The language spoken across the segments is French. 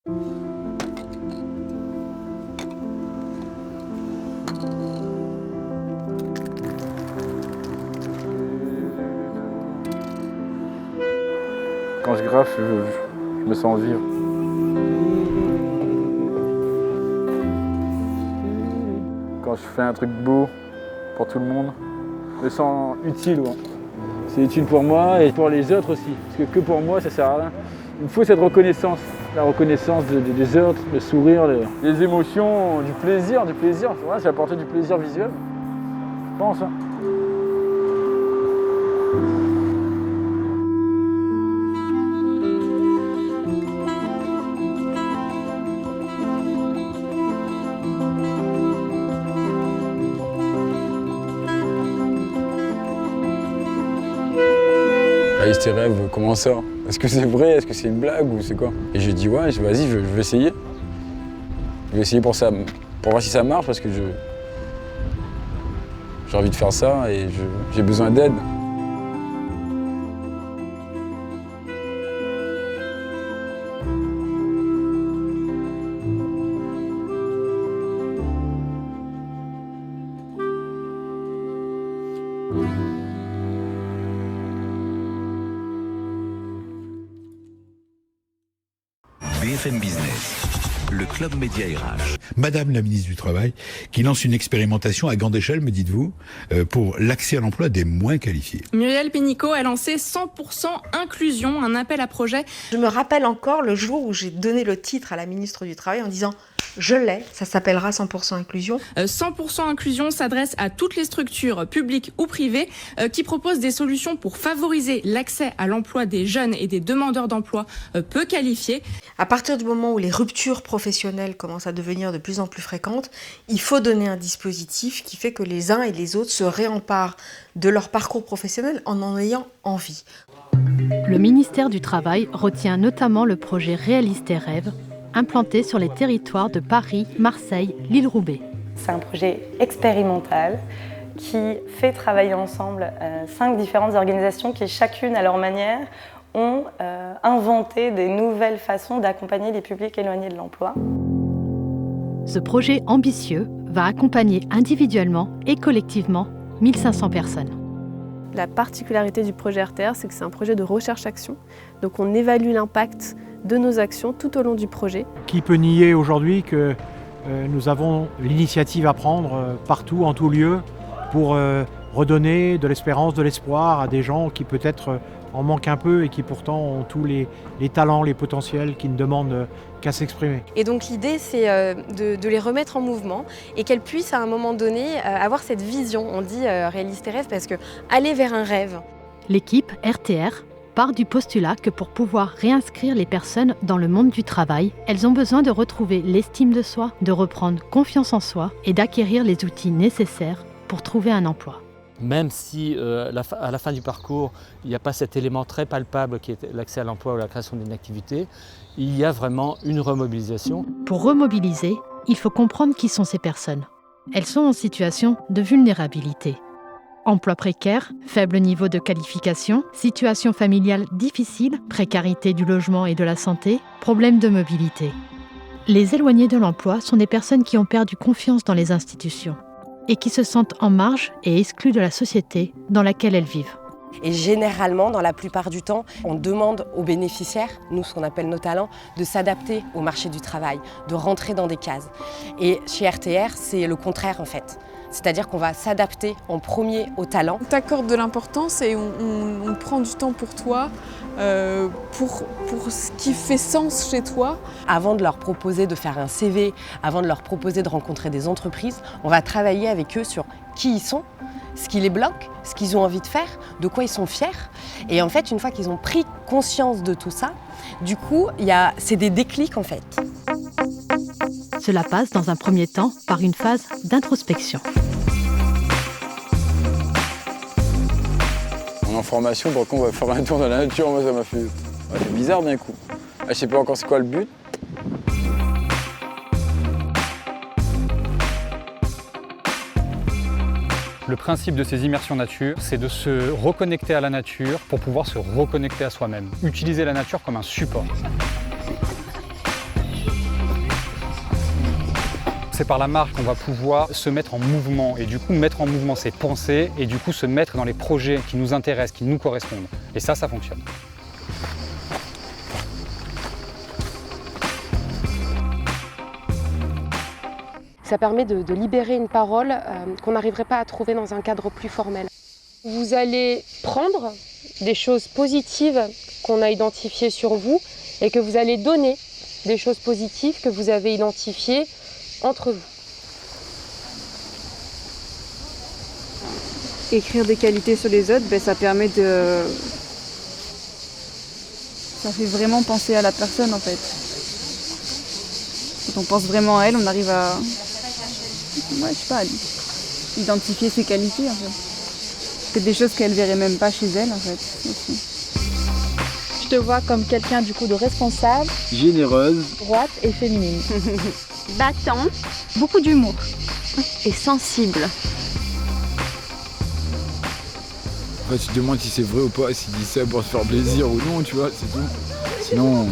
Quand je graffe, je me sens vivre. Quand je fais un truc beau pour tout le monde, je me sens utile. Ouais. C'est utile pour moi et pour les autres aussi. Parce que pour moi, ça sert à rien. Il me faut cette reconnaissance. La reconnaissance des autres, le sourire, les émotions, du plaisir. Voilà, j'ai apporté du plaisir visuel. Je pense. Hein. Réalise tes rêves, comment ça? Est-ce que c'est vrai? Est-ce que c'est une blague ou c'est quoi? Et j'ai dit ouais, vas-y, je vais essayer. Je vais essayer pour voir si ça marche parce que j'ai envie de faire ça et j'ai besoin d'aide. BFM Business, le Club Média RH. Madame la ministre du Travail, qui lance une expérimentation à grande échelle, me dites-vous, pour l'accès à l'emploi des moins qualifiés. Muriel Pénicaud a lancé 100% inclusion, un appel à projet. Je me rappelle encore le jour où j'ai donné le titre à la ministre du Travail en disant « Je l'ai, ça s'appellera 100% inclusion ». 100% inclusion s'adresse à toutes les structures publiques ou privées qui proposent des solutions pour favoriser l'accès à l'emploi des jeunes et des demandeurs d'emploi peu qualifiés. À partir du moment où les ruptures professionnelles commencent à devenir de plus en plus fréquentes, il faut donner un dispositif qui fait que les uns et les autres se réemparent de leur parcours professionnel en ayant envie. Le ministère du Travail retient notamment le projet Réalise tes rêves, implanté sur les territoires de Paris, Marseille, Lille-Roubaix. C'est un projet expérimental qui fait travailler ensemble 5 différentes organisations qui, chacune à leur manière, ont inventé des nouvelles façons d'accompagner les publics éloignés de l'emploi. Ce projet ambitieux va accompagner individuellement et collectivement 1500 personnes. La particularité du projet RTR, c'est que c'est un projet de recherche-action. Donc on évalue l'impact de nos actions tout au long du projet. Qui peut nier aujourd'hui que nous avons l'initiative à prendre partout, en tout lieu, pour redonner de l'espérance, de l'espoir à des gens qui peut-être en manquent un peu et qui pourtant ont tous les talents, les potentiels qui ne demandent qu'à s'exprimer. Et donc l'idée, c'est de les remettre en mouvement et qu'elles puissent à un moment donné avoir cette vision. On dit réalise tes rêves parce que aller vers un rêve. L'équipe RTR part du postulat que pour pouvoir réinscrire les personnes dans le monde du travail, elles ont besoin de retrouver l'estime de soi, de reprendre confiance en soi et d'acquérir les outils nécessaires pour trouver un emploi. Même si à la fin du parcours, il n'y a pas cet élément très palpable qui est l'accès à l'emploi ou la création d'une activité, il y a vraiment une remobilisation. Pour remobiliser, il faut comprendre qui sont ces personnes. Elles sont en situation de vulnérabilité. Emploi précaire, faible niveau de qualification, situation familiale difficile, précarité du logement et de la santé, problèmes de mobilité. Les éloignés de l'emploi sont des personnes qui ont perdu confiance dans les institutions et qui se sentent en marge et exclues de la société dans laquelle elles vivent. Et généralement, dans la plupart du temps, on demande aux bénéficiaires, nous ce qu'on appelle nos talents, de s'adapter au marché du travail, de rentrer dans des cases. Et chez RTR, c'est le contraire en fait. C'est-à-dire qu'on va s'adapter en premier aux talents. On t'accorde de l'importance et on prend du temps pour toi, pour ce qui fait sens chez toi. Avant de leur proposer de faire un CV, avant de leur proposer de rencontrer des entreprises, on va travailler avec eux sur qui ils sont, ce qui les bloque, ce qu'ils ont envie de faire, de quoi ils sont fiers. Et en fait, une fois qu'ils ont pris conscience de tout ça, du coup, c'est des déclics en fait. Cela passe dans un premier temps par une phase d'introspection. En formation, par contre, on va faire un tour dans la nature, moi ça m'a fait c'est bizarre d'un coup. Je sais pas encore c'est quoi le but. Le principe de ces immersions nature, c'est de se reconnecter à la nature pour pouvoir se reconnecter à soi-même. Utiliser la nature comme un support. C'est par la marche qu'on va pouvoir se mettre en mouvement et du coup mettre en mouvement ses pensées et du coup se mettre dans les projets qui nous intéressent, qui nous correspondent. Et ça fonctionne. Ça permet de libérer une parole qu'on n'arriverait pas à trouver dans un cadre plus formel. Vous allez prendre des choses positives qu'on a identifiées sur vous et que vous allez donner des choses positives que vous avez identifiées entre vous. Écrire des qualités sur les autres, ça permet de... Ça fait vraiment penser à la personne en fait. Quand on pense vraiment à elle, on arrive à... Ouais, je sais pas, identifier ses qualités en fait. C'est des choses qu'elle verrait même pas chez elle en fait. Aussi. Je te vois comme quelqu'un du coup de responsable, généreuse, droite et féminine. Battante, beaucoup d'humour et sensible. Après, tu te demandes si c'est vrai ou pas, s'il dit ça pour se faire plaisir ou non, tu vois, c'est tout. Sinon,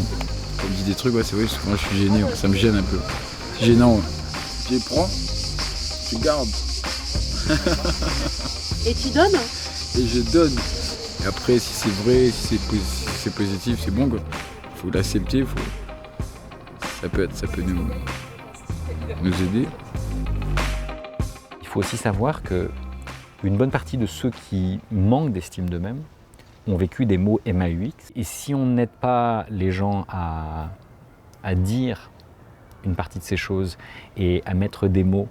quand il dit des trucs, ouais, c'est vrai, parce que moi je suis gêné, ça me gêne un peu. C'est gênant. Tu les prends, tu gardes. Et tu donnes? Et je donne. Et après, si c'est vrai, si c'est positif, c'est bon quoi. Faut l'accepter, ça peut nous aider. Il faut aussi savoir que une bonne partie de ceux qui manquent d'estime d'eux-mêmes ont vécu des maux MAUX. Et si on n'aide pas les gens à dire une partie de ces choses et à mettre des mots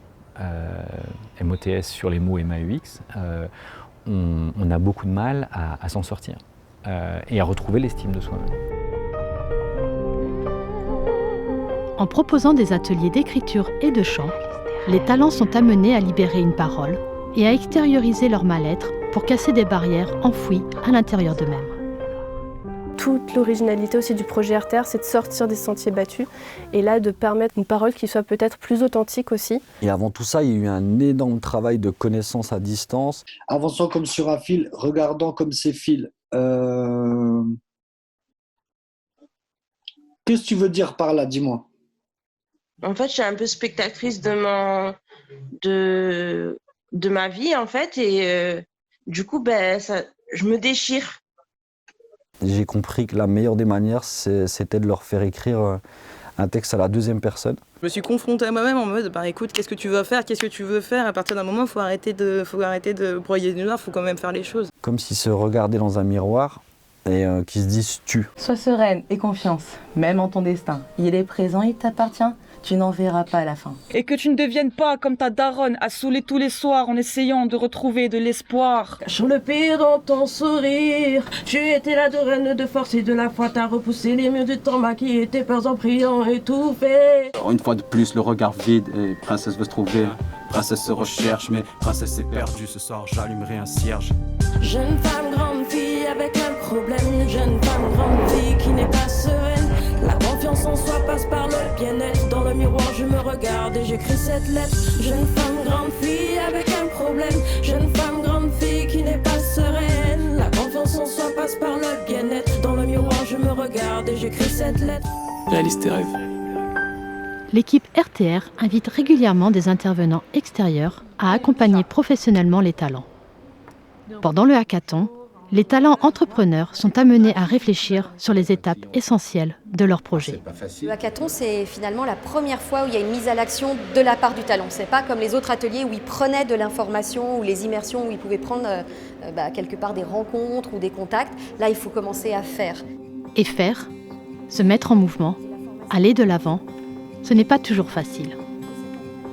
MOTS sur les mots MAUX, on a beaucoup de mal à s'en sortir et à retrouver l'estime de soi-même. En proposant des ateliers d'écriture et de chant, les talents sont amenés à libérer une parole et à extérioriser leur mal-être pour casser des barrières enfouies à l'intérieur d'eux-mêmes. Toute l'originalité aussi du projet RTR, c'est de sortir des sentiers battus et là de permettre une parole qui soit peut-être plus authentique aussi. Et avant tout ça, il y a eu un énorme travail de connaissance à distance. Avançant comme sur un fil, regardant comme ces fils. Qu'est-ce que tu veux dire par là, dis-moi? En fait, je suis un peu spectatrice de ma vie, en fait, et du coup, je me déchire. J'ai compris que la meilleure des manières, c'était de leur faire écrire un texte à la deuxième personne. Je me suis confrontée à moi-même en mode, écoute, qu'est-ce que tu veux faire? Qu'est-ce que tu veux faire? À partir d'un moment, il faut arrêter de broyer du noir, il faut quand même faire les choses. Comme s'ils se regardaient dans un miroir et qu'ils se disent « tu ». Sois sereine et confiance, même en ton destin. Il est présent, il t'appartient. Tu n'en verras pas à la fin. Et que tu ne deviennes pas comme ta daronne à saouler tous les soirs en essayant de retrouver de l'espoir. Cachant le pire dans ton sourire, tu étais la reine de force et de la foi, t'as repoussé les murs du temps, maquillé tes peurs en priant étouffé. Une fois de plus, le regard vide et princesse veut se trouver. Princesse se recherche, mais princesse est perdue. Ce soir, j'allumerai un cierge. Jeune femme, grande fille avec un problème. Jeune femme, grande fille qui n'est pas sereine. La confiance en soi passe par le bien-être. Dans le miroir, je me regarde et j'écris cette lettre. Jeune femme, grande fille avec un problème. Jeune femme, grande fille qui n'est pas sereine. La confiance en soi passe par le bien-être. Dans le miroir, je me regarde et j'écris cette lettre. Réalise tes rêves. L'équipe RTR invite régulièrement des intervenants extérieurs à accompagner professionnellement les talents. Pendant le hackathon, les talents entrepreneurs sont amenés à réfléchir sur les étapes essentielles de leur projet. Le hackathon, c'est finalement la première fois où il y a une mise à l'action de la part du talent. C'est pas comme les autres ateliers où ils prenaient de l'information ou les immersions où ils pouvaient prendre quelque part des rencontres ou des contacts. Là, il faut commencer à faire. Et faire, se mettre en mouvement, aller de l'avant, ce n'est pas toujours facile.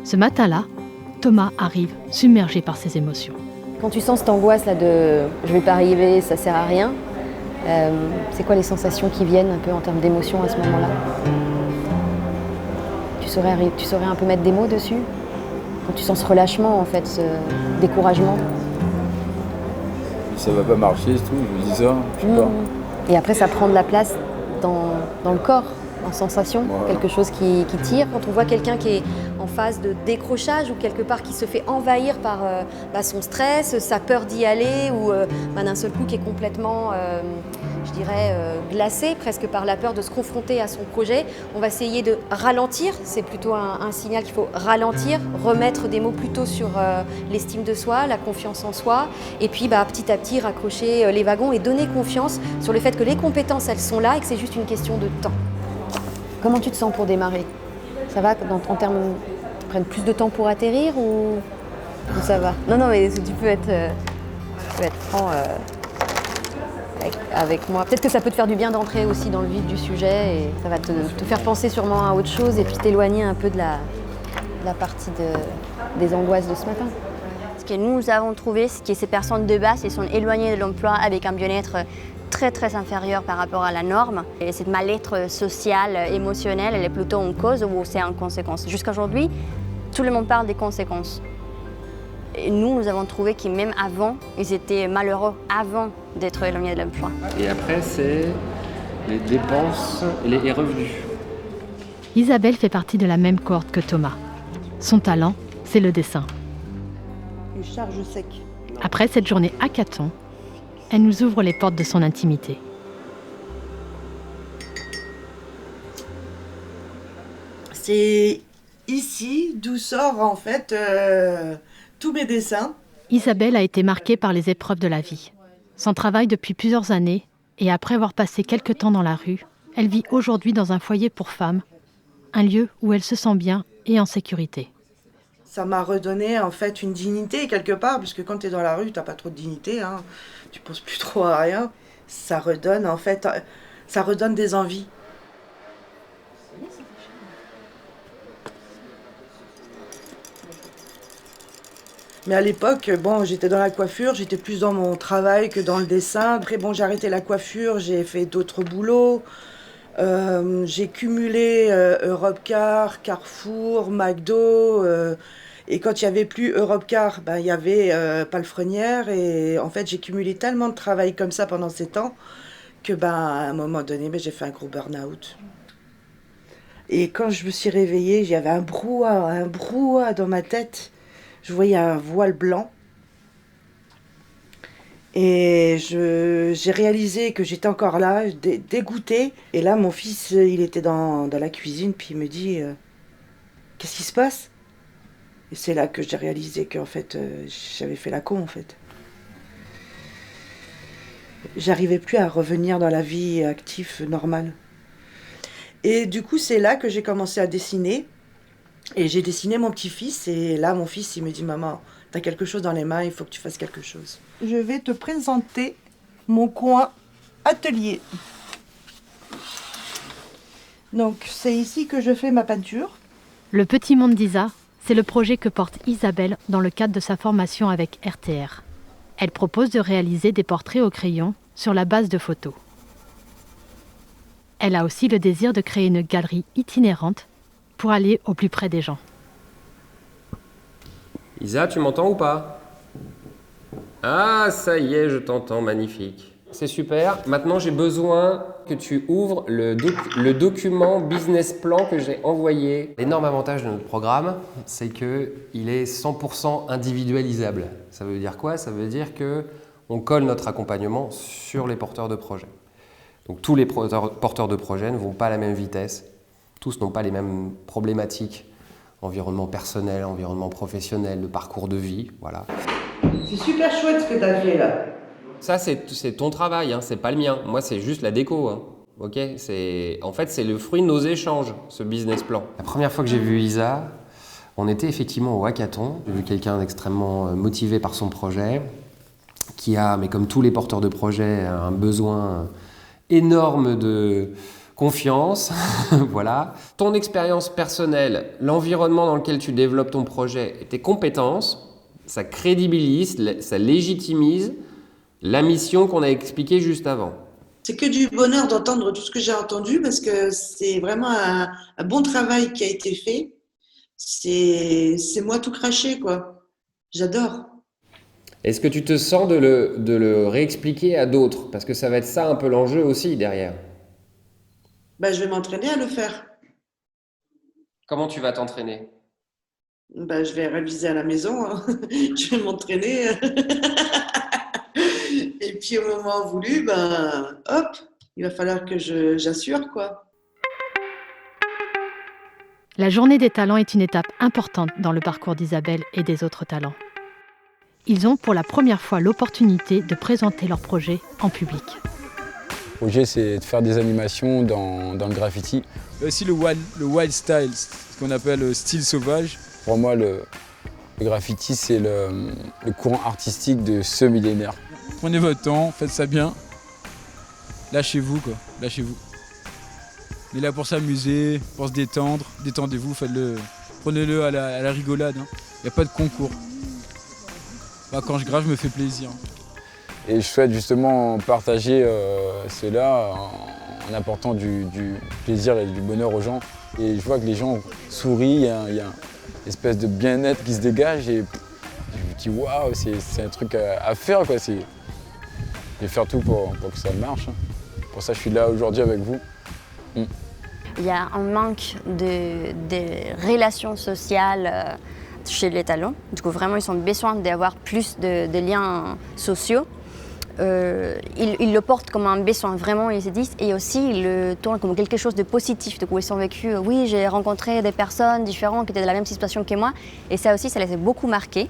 Ce matin-là, Thomas arrive submergé par ses émotions. Quand tu sens cette angoisse là de « je vais pas arriver, ça sert à rien », c'est quoi les sensations qui viennent un peu en termes d'émotion à ce moment-là? Tu saurais un peu mettre des mots dessus? Quand tu sens ce relâchement en fait, ce découragement? Ça va pas marcher, c'est tout, je me dis ça, je sais pas. Et après ça prend de la place dans le corps, en sensation, quelque chose qui tire. Quand on voit quelqu'un qui est en phase de décrochage ou quelque part qui se fait envahir par son stress, sa peur d'y aller ou d'un seul coup qui est complètement, je dirais, glacé, presque par la peur de se confronter à son projet. On va essayer de ralentir, c'est plutôt un signal qu'il faut ralentir, remettre des mots plutôt sur l'estime de soi, la confiance en soi, et puis petit à petit raccrocher les wagons et donner confiance sur le fait que les compétences, elles sont là et que c'est juste une question de temps. Comment tu te sens pour démarrer? Ça va en termes, prennent plus de temps pour atterrir ou ça va? Non, mais tu peux être franc avec moi. Peut-être que ça peut te faire du bien d'entrer aussi dans le vif du sujet et ça va te faire penser sûrement à autre chose et puis t'éloigner un peu de la partie des angoisses de ce matin. Ce que nous avons trouvé, c'est que ces personnes de base, elles sont éloignées de l'emploi avec un bien-être très très inférieur par rapport à la norme. Et cette mal-être sociale, émotionnelle, elle est plutôt en cause ou c'est en conséquence. Jusqu'à aujourd'hui, tout le monde parle des conséquences. Et nous avons trouvé que même avant, ils étaient malheureux avant d'être éloignés de l'emploi. Et après, c'est les dépenses et les revenus. Isabelle fait partie de la même cohorte que Thomas. Son talent, c'est le dessin. Une charge sec. Après cette journée hackathon, elle nous ouvre les portes de son intimité. C'est ici d'où sortent en fait tous mes dessins. Isabelle a été marquée par les épreuves de la vie. Sans travail depuis plusieurs années, et après avoir passé quelques temps dans la rue, elle vit aujourd'hui dans un foyer pour femmes, un lieu où elle se sent bien et en sécurité. Ça m'a redonné en fait une dignité quelque part, puisque quand tu es dans la rue, tu n'as pas trop de dignité, hein. Tu penses plus trop à rien. Ça redonne en fait, ça redonne des envies. Mais à l'époque, j'étais dans la coiffure, j'étais plus dans mon travail que dans le dessin. Après, j'ai arrêté la coiffure, j'ai fait d'autres boulots. J'ai cumulé Europcar, Carrefour, McDo. Et quand il n'y avait plus Europcar, il y avait Palefrenière. Et en fait, j'ai cumulé tellement de travail comme ça pendant ces temps que à un moment donné, j'ai fait un gros burn-out. Et quand je me suis réveillée, j'avais un brouhaha dans ma tête. Je voyais un voile blanc. Et j'ai réalisé que j'étais encore là, dégoûtée. Et là, mon fils, il était dans la cuisine, puis il me dit « Qu'est-ce qui se passe ?» Et c'est là que j'ai réalisé qu'en fait, j'avais fait la con, en fait. J'arrivais plus à revenir dans la vie active normale. Et du coup, c'est là que j'ai commencé à dessiner. Et j'ai dessiné mon petit-fils. Et là, mon fils, il me dit « Maman, t'as quelque chose dans les mains, il faut que tu fasses quelque chose. » Je vais te présenter mon coin atelier. Donc, c'est ici que je fais ma peinture. Le Petit Monde d'Isa, c'est le projet que porte Isabelle dans le cadre de sa formation avec RTR. Elle propose de réaliser des portraits au crayon sur la base de photos. Elle a aussi le désir de créer une galerie itinérante pour aller au plus près des gens. Isa, tu m'entends ou pas? Ah, ça y est, je t'entends, magnifique. C'est super. Maintenant, j'ai besoin que tu ouvres le document business plan que j'ai envoyé. L'énorme avantage de notre programme, c'est qu'il est 100% individualisable. Ça veut dire quoi? Ça veut dire qu'on colle notre accompagnement sur les porteurs de projets. Donc tous les porteurs de projets ne vont pas à la même vitesse. Tous n'ont pas les mêmes problématiques. Environnement personnel, environnement professionnel, le parcours de vie, voilà. C'est super chouette ce que tu as fait là. Ça, c'est ton travail, hein, c'est pas le mien. Moi, c'est juste la déco. Hein. Ok, en fait, c'est le fruit de nos échanges, ce business plan. La première fois que j'ai vu Isa, on était effectivement au hackathon. J'ai vu quelqu'un d'extrêmement motivé par son projet, qui a, mais comme tous les porteurs de projets, un besoin énorme de confiance, voilà. Ton expérience personnelle, l'environnement dans lequel tu développes ton projet et tes compétences, ça crédibilise, ça légitimise la mission qu'on a expliquée juste avant. C'est que du bonheur d'entendre tout ce que j'ai entendu parce que c'est vraiment un bon travail qui a été fait. C'est moi tout craché, quoi. J'adore. Est-ce que tu te sens de le réexpliquer à d'autres? Parce que ça va être ça un peu l'enjeu aussi derrière. Je vais m'entraîner à le faire. Comment tu vas t'entraîner? Je vais réviser à la maison. Hein. Je vais m'entraîner. Et puis au moment voulu, hop, il va falloir que j'assure, quoi. La journée des talents est une étape importante dans le parcours d'Isabelle et des autres talents. Ils ont pour la première fois l'opportunité de présenter leur projet en public. Le projet, c'est de faire des animations dans le graffiti. Il y a aussi le wild style, ce qu'on appelle style sauvage. Pour moi, le graffiti, c'est le courant artistique de ce millénaire. Prenez votre temps, faites ça bien. Lâchez-vous, quoi. Lâchez-vous. On est là pour s'amuser, pour se détendre. Détendez-vous, faites-le. Prenez-le à la rigolade. Il n'y a pas de concours. Quand je grave, je me fais plaisir. Et je souhaite justement partager cela en apportant du plaisir et du bonheur aux gens. Et je vois que les gens sourient, il y a une espèce de bien-être qui se dégage. Et je me dis, waouh, c'est un truc à faire, quoi. Je vais faire tout pour que ça marche. Pour ça, je suis là aujourd'hui avec vous. Il y a un manque de relations sociales chez les talents. Du coup, vraiment, ils ont besoin d'avoir plus de liens sociaux. Ils le portent comme un besoin, vraiment, ils se disent. Et aussi, ils le tournent comme quelque chose de positif. Du coup, ils ont vécu, oui, j'ai rencontré des personnes différentes qui étaient dans la même situation que moi. Et ça aussi, ça les a beaucoup marqués.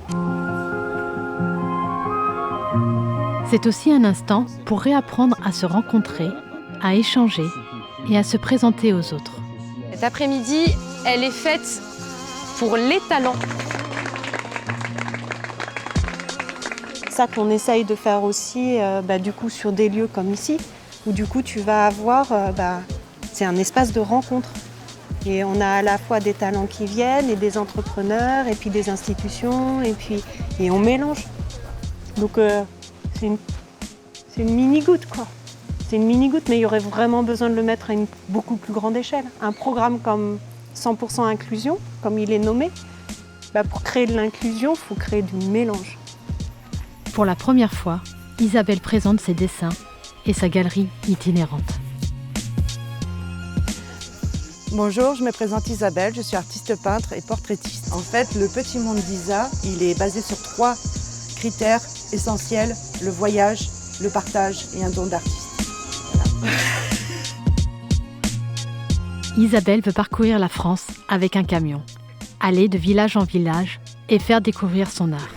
C'est aussi un instant pour réapprendre à se rencontrer, à échanger et à se présenter aux autres. Cet après-midi, elle est faite pour les talents. Ça qu'on essaye de faire aussi du coup sur des lieux comme ici, où du coup tu vas avoir, c'est un espace de rencontre. Et on a à la fois des talents qui viennent et des entrepreneurs et puis des institutions et on mélange. Donc c'est une mini-goutte, quoi. C'est une mini-goutte, mais il y aurait vraiment besoin de le mettre à une beaucoup plus grande échelle. Un programme comme 100% inclusion, comme il est nommé, pour créer de l'inclusion, il faut créer du mélange. Pour la première fois, Isabelle présente ses dessins et sa galerie itinérante. Bonjour, je me présente Isabelle, je suis artiste peintre et portraitiste. En fait, le petit monde d'Isa, il est basé sur 3 critères essentiels, le voyage, le partage et un don d'artiste. Voilà. Isabelle veut parcourir la France avec un camion, aller de village en village et faire découvrir son art.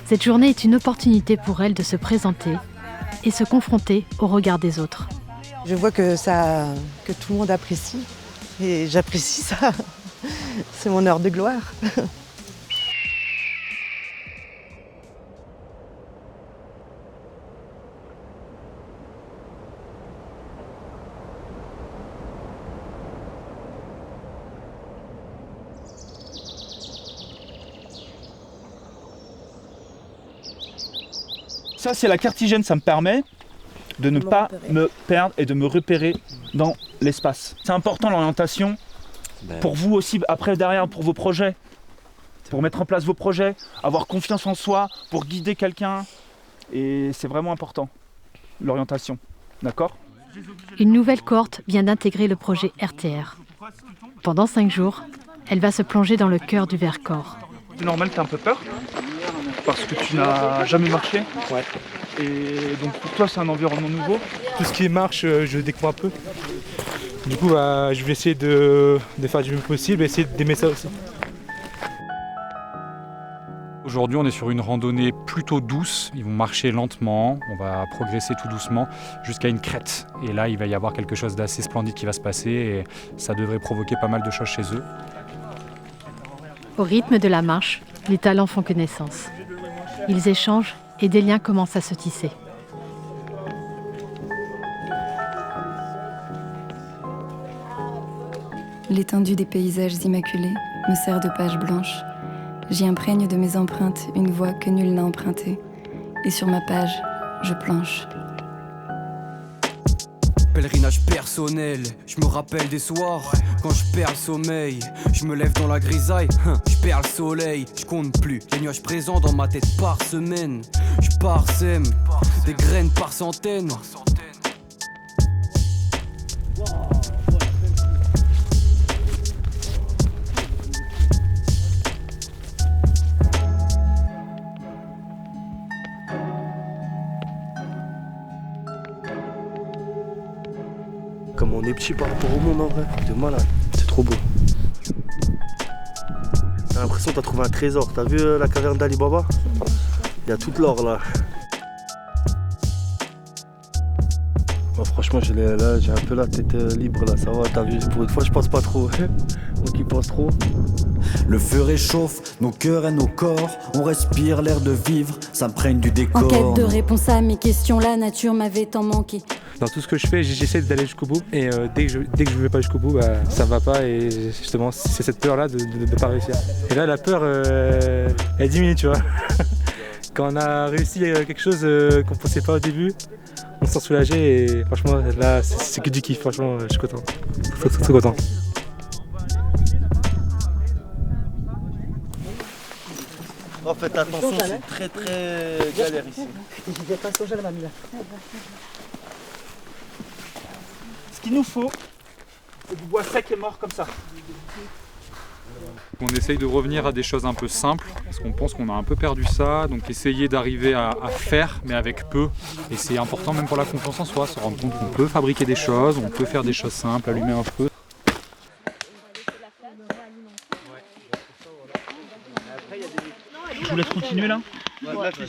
Cette journée est une opportunité pour elle de se présenter et se confronter au regard des autres. Je vois que tout le monde apprécie et j'apprécie ça. C'est mon heure de gloire. Ça, c'est la cartigène, ça me permet de ne pas me perdre et de me repérer dans l'espace. C'est important l'orientation pour vous aussi, après derrière, pour vos projets, pour mettre en place vos projets, avoir confiance en soi, pour guider quelqu'un. Et c'est vraiment important, l'orientation. D'accord ? Une nouvelle cohorte vient d'intégrer le projet RTR. Pendant 5 jours, elle va se plonger dans le cœur du Vercors. C'est normal que tu aies un peu peur parce que tu n'as jamais marché. Ouais. Et donc pour toi c'est un environnement nouveau. Tout ce qui est marche, je découvre un peu. Du coup, je vais essayer de faire du mieux possible et essayer d'aimer ça aussi. Aujourd'hui, on est sur une randonnée plutôt douce. Ils vont marcher lentement, on va progresser tout doucement jusqu'à une crête. Et là, il va y avoir quelque chose d'assez splendide qui va se passer et ça devrait provoquer pas mal de choses chez eux. Au rythme de la marche, les talents font connaissance. Ils échangent et des liens commencent à se tisser. L'étendue des paysages immaculés me sert de page blanche. J'y imprègne de mes empreintes une voie que nul n'a empruntée. Et sur ma page, je planche. Pèlerinage personnel, je me rappelle des soirs quand je perds le sommeil. Je me lève dans la grisaille, je perds le soleil. Je compte plus les nuages présents dans ma tête par semaine. Je parsème des graines par centaines. ressenti par rapport au monde en vrai. De malade, c'est trop beau. T'as l'impression que t'as trouvé un trésor. T'as vu la caverne d'Ali Baba? Il y a toute l'or là. Bah, franchement, j'ai un peu la tête libre là, ça va, t'as vu, pour une fois je pense pas trop. Donc il pense trop. Le feu réchauffe nos cœurs et nos corps. On respire l'air de vivre, s'imprègne du décor. En quête de réponse à mes questions, la nature m'avait tant manqué. Dans tout ce que je fais, j'essaie d'aller jusqu'au bout. Et dès que je ne vais pas jusqu'au bout, bah, ça va pas. Et justement, c'est cette peur-là de ne pas réussir. Et là, la peur, elle diminue, tu vois. Quand on a réussi quelque chose qu'on ne pensait pas au début, on s'en soulageait. Et franchement, là, c'est que du kiff. Franchement, je suis content. Très content. En fait, attention, c'est très très galère ici. Ce qu'il nous faut, c'est du bois sec et mort comme ça. On essaye de revenir à des choses un peu simples, parce qu'on pense qu'on a un peu perdu ça, donc essayer d'arriver à faire, mais avec peu. Et c'est important même pour la confiance en soi, se rendre compte qu'on peut fabriquer des choses, on peut faire des choses simples, allumer un feu. Je vous laisse continuer là.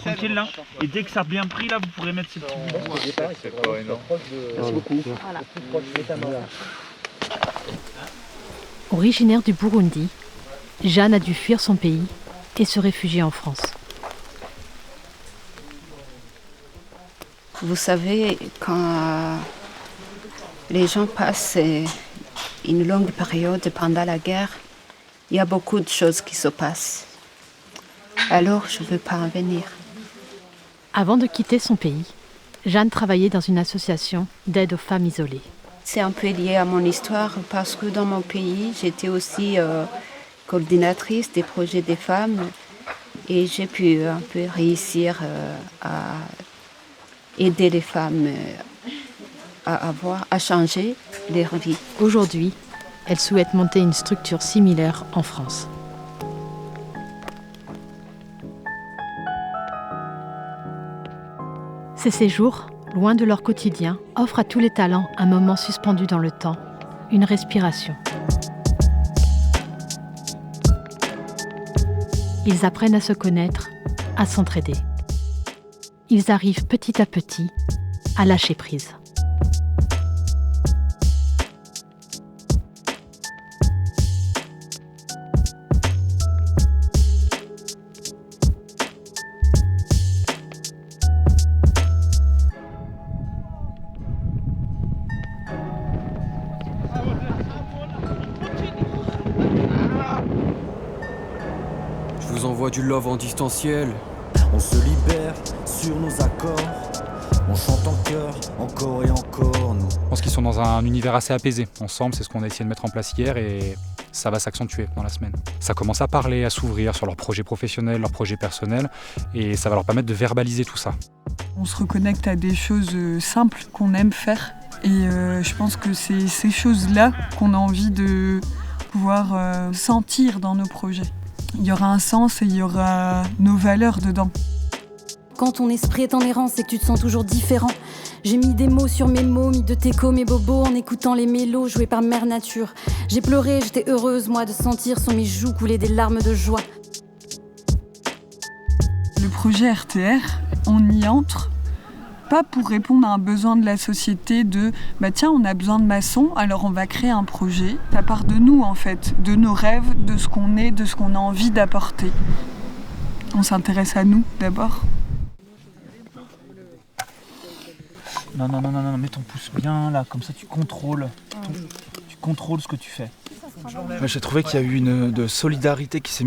Tranquille là. Et dès que ça a bien pris là, vous pourrez mettre ces petits bouts. Merci beaucoup. Originaire du Burundi, Jeanne a dû fuir son pays et se réfugier en France. Vous savez, quand les gens passent une longue période pendant la guerre, il y a beaucoup de choses qui se passent. Alors, je ne veux pas en venir. Avant de quitter son pays, Jeanne travaillait dans une association d'aide aux femmes isolées. C'est un peu lié à mon histoire parce que dans mon pays, j'étais aussi coordinatrice des projets des femmes et j'ai pu un peu réussir à aider les femmes à changer leur vie. Aujourd'hui, elle souhaite monter une structure similaire en France. Ces séjours, loin de leur quotidien, offrent à tous les talents un moment suspendu dans le temps, une respiration. Ils apprennent à se connaître, à s'entraider. Ils arrivent petit à petit à lâcher prise. Je vous envoie du love en distanciel. On se libère sur nos accords. On chante en chœur, encore et encore, nous. Je pense qu'ils sont dans un univers assez apaisé. Ensemble, c'est ce qu'on a essayé de mettre en place hier et ça va s'accentuer dans la semaine. Ça commence à parler, à s'ouvrir sur leurs projets professionnels, leurs projets personnels et ça va leur permettre de verbaliser tout ça. On se reconnecte à des choses simples qu'on aime faire et je pense que c'est ces choses-là qu'on a envie de pouvoir sentir dans nos projets. Il y aura un sens et il y aura nos valeurs dedans. Quand ton esprit est en errance et que tu te sens toujours différent, j'ai mis des mots sur mes mots, mis de teco mes bobos en écoutant les mélos joués par Mère Nature. J'ai pleuré, j'étais heureuse moi de sentir sur mes joues couler des larmes de joie. Le projet RTR, on y entre pas pour répondre à un besoin de la société de tiens, on a besoin de maçons, alors on va créer un projet. Ça part de nous en fait, de nos rêves, de ce qu'on est, de ce qu'on a envie d'apporter. On s'intéresse à nous d'abord. Non, mets ton pouce bien là, comme ça tu contrôles. Tu contrôles ce que tu fais. J'ai trouvé qu'il y a eu une solidarité qui s'est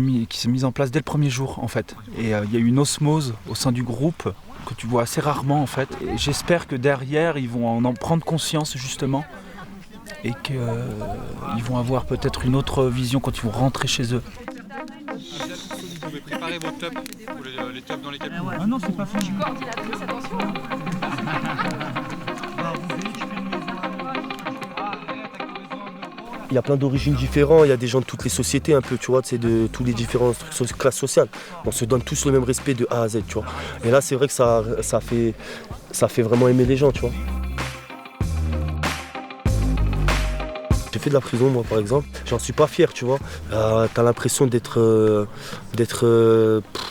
mise en place dès le premier jour en fait. Et il y a eu une osmose au sein du groupe que tu vois assez rarement en fait. Et j'espère que derrière ils vont en prendre conscience justement et qu'ils vont avoir peut-être une autre vision quand ils vont rentrer chez eux. Vous pouvez préparer vos tops, les tops dans les cabines. Ah non, c'est pas fini. Coordinatrice, attention. Il y a plein d'origines différentes, il y a des gens de toutes les sociétés un peu, tu vois, de tous les différentes classes sociales. On se donne tous le même respect de A à Z, tu vois. Et là, c'est vrai que ça fait vraiment aimer les gens, tu vois. fait de la prison, moi, par exemple. J'en suis pas fier, tu vois. T'as l'impression d'être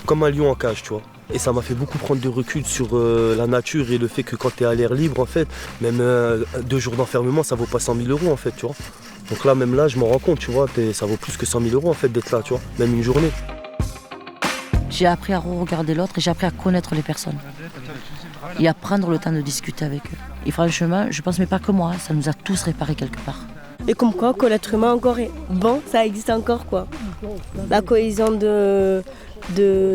comme un lion en cage, tu vois. Et ça m'a fait beaucoup prendre de recul sur la nature et le fait que quand tu es à l'air libre, en fait, même 2 jours d'enfermement, ça vaut pas 100 000 € en fait, tu vois. Donc là, même là, je m'en rends compte, tu vois, ça vaut plus que 100 000 € en fait d'être là, tu vois, même une journée. J'ai appris à regarder l'autre et j'ai appris à connaître les personnes. Et à prendre le temps de discuter avec eux. Et franchement, je pense, mais pas que moi, ça nous a tous réparés quelque part. Et comme quoi, que l'être humain encore est bon, ça existe encore, quoi. La cohésion de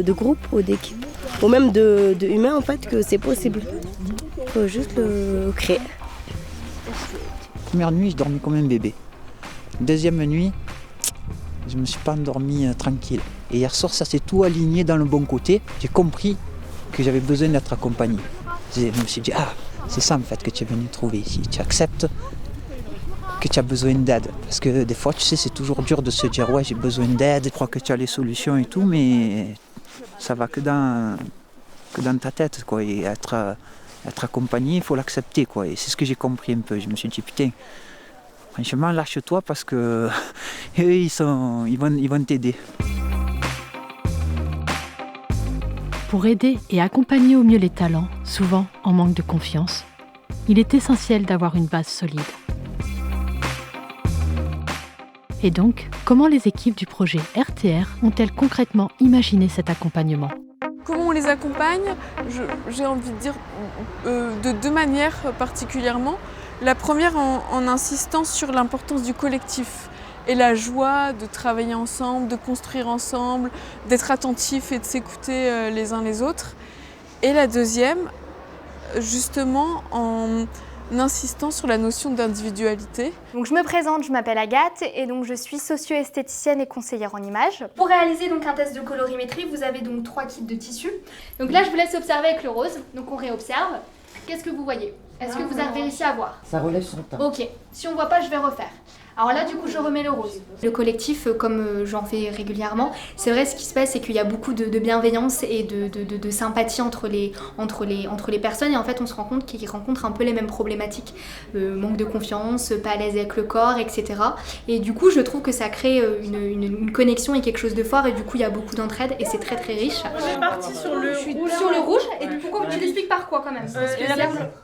groupe ou d'équipe, ou même de humains, en fait, que c'est possible. Il faut juste le créer. Première nuit, je dormis comme un bébé. Deuxième nuit, je me suis pas endormi tranquille. Et hier soir, ça s'est tout aligné dans le bon côté. J'ai compris que j'avais besoin d'être accompagné. Je me suis dit, c'est ça en fait que tu es venu trouver ici. Tu acceptes que tu as besoin d'aide. Parce que des fois, tu sais, c'est toujours dur de se dire, ouais, j'ai besoin d'aide, je crois que tu as les solutions et tout, mais ça va que dans ta tête, quoi. Et être accompagné, il faut l'accepter, quoi. Et c'est ce que j'ai compris un peu. Je me suis dit, putain, franchement, lâche-toi parce que eux, ils vont t'aider. Pour aider et accompagner au mieux les talents, souvent en manque de confiance, il est essentiel d'avoir une base solide. Et donc, comment les équipes du projet RTR ont-elles concrètement imaginé cet accompagnement ? Comment on les accompagne ? J'ai envie de dire de 2 manières particulièrement. La première en insistant sur l'importance du collectif et la joie de travailler ensemble, de construire ensemble, d'être attentifs et de s'écouter les uns les autres. Et la deuxième, justement en insistant sur la notion d'individualité. Donc je me présente, je m'appelle Agathe et donc je suis socio-esthéticienne et conseillère en images. Pour réaliser donc un test de colorimétrie, vous avez donc 3 kits de tissus. Donc là je vous laisse observer avec le rose, donc on réobserve. Qu'est-ce que vous voyez ? Est-ce que vous avez réussi à voir ? Ça relève son temps. Ok, si on voit pas, je vais refaire. Alors là, du coup, je remets le rose. Le collectif, comme j'en fais régulièrement, c'est vrai, ce qui se passe, c'est qu'il y a beaucoup de bienveillance et de sympathie entre les personnes. Et en fait, on se rend compte qu'ils rencontrent un peu les mêmes problématiques. Manque de confiance, pas à l'aise avec le corps, etc. Et du coup, je trouve que ça crée une connexion et quelque chose de fort. Et du coup, il y a beaucoup d'entraide et c'est très très riche. On est parti sur le rouge. Sur le rouge. Et pourquoi tu l'expliques par quoi quand même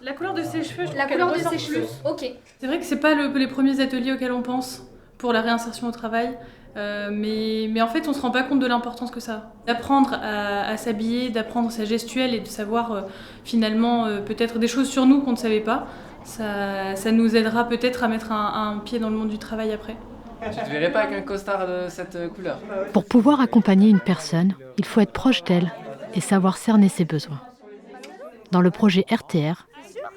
la couleur de ses cheveux. La couleur de ses cheveux. Ok. C'est vrai que c'est pas les premiers ateliers auxquels on pense pour la réinsertion au travail, mais en fait on se rend pas compte de l'importance que ça a. D'apprendre à s'habiller, d'apprendre sa gestuelle et de savoir finalement peut-être des choses sur nous qu'on ne savait pas, ça nous aidera peut-être à mettre un pied dans le monde du travail après. Tu te verrais pas avec un costard de cette couleur ? Pour pouvoir accompagner une personne, il faut être proche d'elle et savoir cerner ses besoins. Dans le projet RTR,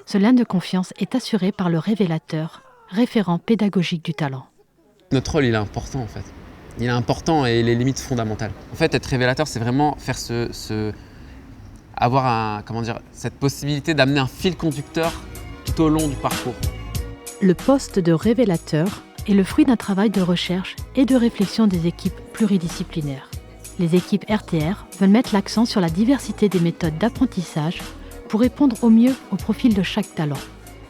ce lien de confiance est assuré par le révélateur, référent pédagogique du talent. Notre rôle, il est important en fait. Il est important et les limites fondamentales. En fait, être révélateur, c'est vraiment faire avoir cette possibilité d'amener un fil conducteur tout au long du parcours. Le poste de révélateur est le fruit d'un travail de recherche et de réflexion des équipes pluridisciplinaires. Les équipes RTR veulent mettre l'accent sur la diversité des méthodes d'apprentissage pour répondre au mieux au profil de chaque talent.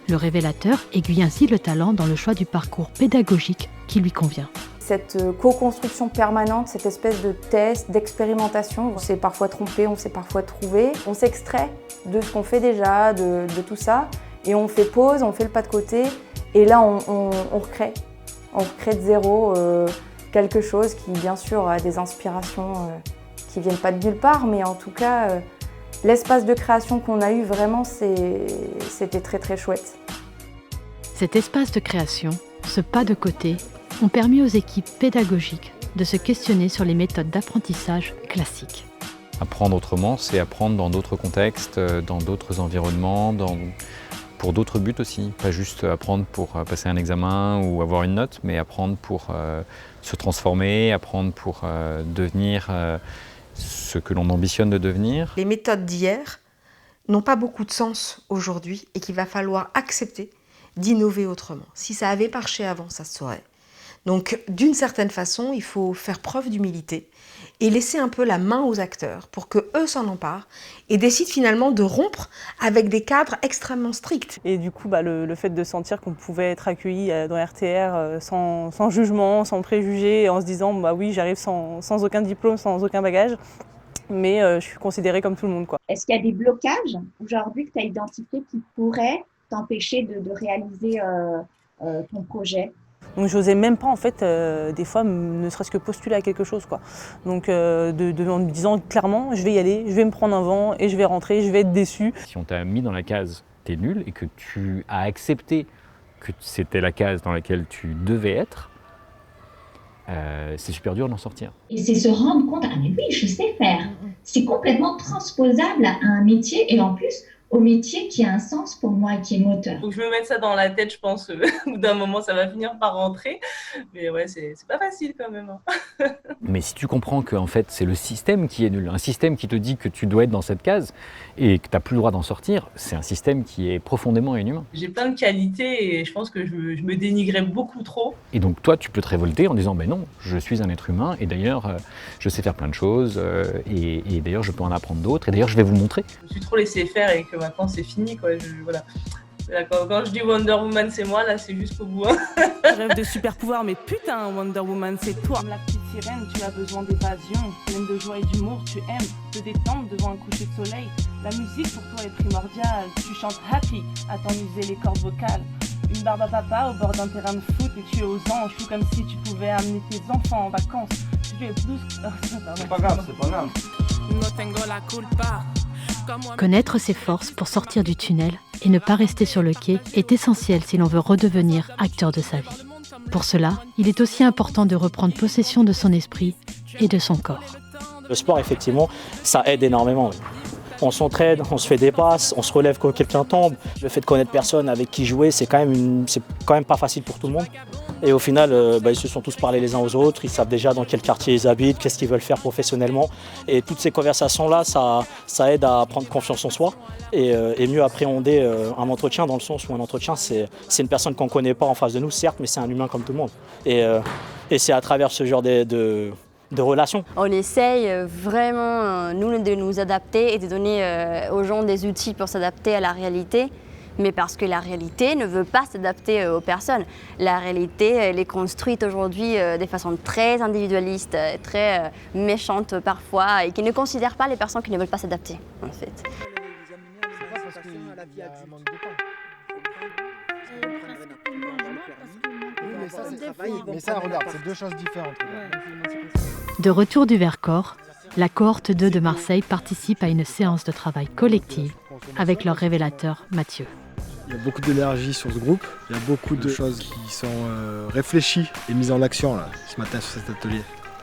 Le révélateur aiguille ainsi le talent dans le choix du parcours pédagogique qui lui convient. Cette co-construction permanente, cette espèce de test, d'expérimentation, on s'est parfois trompé, on s'est parfois trouvé. On s'extrait de ce qu'on fait déjà, de tout ça, et on fait pause, on fait le pas de côté, et là on recrée. On recrée de zéro quelque chose qui, bien sûr, a des inspirations qui viennent pas de nulle part, mais en tout cas, l'espace de création qu'on a eu, vraiment, c'était très très chouette. Cet espace de création, ce pas de côté, ont permis aux équipes pédagogiques de se questionner sur les méthodes d'apprentissage classiques. Apprendre autrement, c'est apprendre dans d'autres contextes, dans d'autres environnements, pour d'autres buts aussi. Pas juste apprendre pour passer un examen ou avoir une note, mais apprendre pour se transformer, apprendre pour devenir ce que l'on ambitionne de devenir. Les méthodes d'hier n'ont pas beaucoup de sens aujourd'hui et qu'il va falloir accepter d'innover autrement. Si ça avait marché avant, ça se saurait. Donc d'une certaine façon, il faut faire preuve d'humilité et laisser un peu la main aux acteurs pour qu'eux s'en emparent et décident finalement de rompre avec des cadres extrêmement stricts. Et du coup, le fait de sentir qu'on pouvait être accueilli dans RTR sans jugement, sans préjugés, en se disant bah oui, j'arrive sans aucun diplôme, sans aucun bagage, mais je suis considérée comme tout le monde, quoi. Est-ce qu'il y a des blocages aujourd'hui que tu as identifiés qui pourraient t'empêcher de réaliser ton projet ? Donc j'osais même pas en fait des fois ne serait-ce que postuler à quelque chose, quoi. Donc en me disant clairement je vais y aller, je vais me prendre un vent et je vais rentrer, je vais être déçu. Si on t'a mis dans la case t'es nul et que tu as accepté que c'était la case dans laquelle tu devais être, c'est super dur d'en sortir. Et c'est se rendre compte, ah mais oui, je sais faire. C'est complètement transposable à un métier et en plus au métier qui a un sens pour moi et qui est moteur. Faut que je me mette ça dans la tête, je pense, au bout d'un moment ça va finir par rentrer. Mais ouais, c'est pas facile quand même. Mais si tu comprends que en fait, c'est le système qui est nul, un système qui te dit que tu dois être dans cette case et que tu n'as plus le droit d'en sortir, c'est un système qui est profondément inhumain. J'ai plein de qualités et je pense que je me dénigrais beaucoup trop. Et donc toi, tu peux te révolter en disant ben non, je suis un être humain et d'ailleurs, je sais faire plein de choses et d'ailleurs, je peux en apprendre d'autres et d'ailleurs, je vais vous montrer. Je me suis trop laissé faire et que maintenant, c'est fini, quoi. Voilà. Quand je dis Wonder Woman, c'est moi, là, c'est jusqu'au bout. Hein. Je rêve de super pouvoir, mais putain, Wonder Woman, c'est toi. Comme la petite sirène, tu as besoin d'évasion, pleine de joie et d'humour, tu aimes te détendre devant un coucher de soleil. La musique pour toi est primordiale, tu chantes happy à t'ennuser les cordes vocales. Une barbe à papa au bord d'un terrain de foot et tu es aux anges, tout comme si tu pouvais amener tes enfants en vacances. Tu es plus... c'est pas grave, c'est pas grave. No tengo la culpa. Connaître ses forces pour sortir du tunnel et ne pas rester sur le quai est essentiel si l'on veut redevenir acteur de sa vie. Pour cela, il est aussi important de reprendre possession de son esprit et de son corps. Le sport, effectivement, ça aide énormément. On s'entraide, on se fait des passes, on se relève quand quelqu'un tombe. Le fait de connaître personne avec qui jouer, c'est quand même pas facile pour tout le monde. Et au final, ils se sont tous parlé les uns aux autres, ils savent déjà dans quel quartier ils habitent, qu'est-ce qu'ils veulent faire professionnellement. Et toutes ces conversations-là, ça aide à prendre confiance en soi et mieux appréhender un entretien, dans le sens où un entretien, c'est une personne qu'on ne connaît pas en face de nous, certes, mais c'est un humain comme tout le monde. Et c'est à travers ce genre de relations. On essaye vraiment, nous, de nous adapter et de donner aux gens des outils pour s'adapter à la réalité. Mais parce que la réalité ne veut pas s'adapter aux personnes. La réalité, elle est construite aujourd'hui de façon très individualiste, très méchante parfois, et qui ne considère pas les personnes qui ne veulent pas s'adapter, en fait. Mais ça, regarde, c'est deux choses différentes. De retour du Vercors, la cohorte 2 de Marseille participe à une séance de travail collective avec leur révélateur Mathieu. Il y a beaucoup d'énergie sur ce groupe, il y a beaucoup de choses qui sont réfléchies et mises en action là, ce matin sur cet atelier.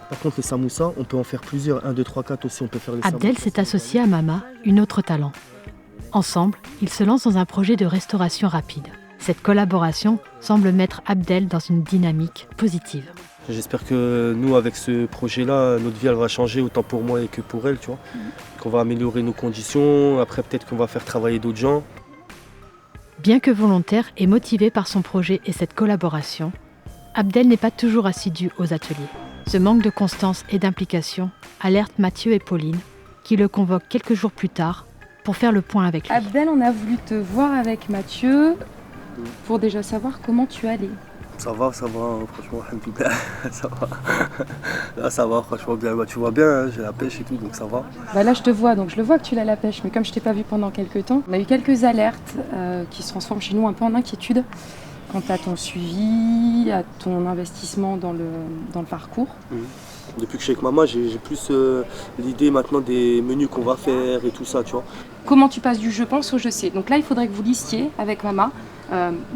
Par contre, les samoussas, on peut en faire plusieurs, 1, 2, 3, 4 aussi, on peut faire les Abdel s'est associé à Mama, une autre talent. Ensemble, ils se lancent dans un projet de restauration rapide. Cette collaboration semble mettre Abdel dans une dynamique positive. J'espère que nous, avec ce projet-là, notre vie elle va changer autant pour moi que pour elle, tu vois. Qu'on va améliorer nos conditions, après peut-être qu'on va faire travailler d'autres gens. Bien que volontaire et motivé par son projet et cette collaboration, Abdel n'est pas toujours assidu aux ateliers. Ce manque de constance et d'implication alerte Mathieu et Pauline, qui le convoquent quelques jours plus tard pour faire le point avec lui. Abdel, on a voulu te voir avec Mathieu pour déjà savoir comment tu allais. Ça va, franchement, ça va. Là, ça va, franchement, bien. Bah, tu vois bien, hein, j'ai la pêche et tout, donc ça va. Bah là, je te vois, donc je le vois que tu l'as la pêche, mais comme je t'ai pas vu pendant quelques temps, on a eu quelques alertes qui se transforment chez nous un peu en inquiétude quant à ton suivi, à ton investissement dans le parcours. Depuis que je suis avec Mama, j'ai plus l'idée maintenant des menus qu'on va faire et tout ça, tu vois. Comment tu passes du je pense au je sais. Donc là, il faudrait que vous listiez avec Mama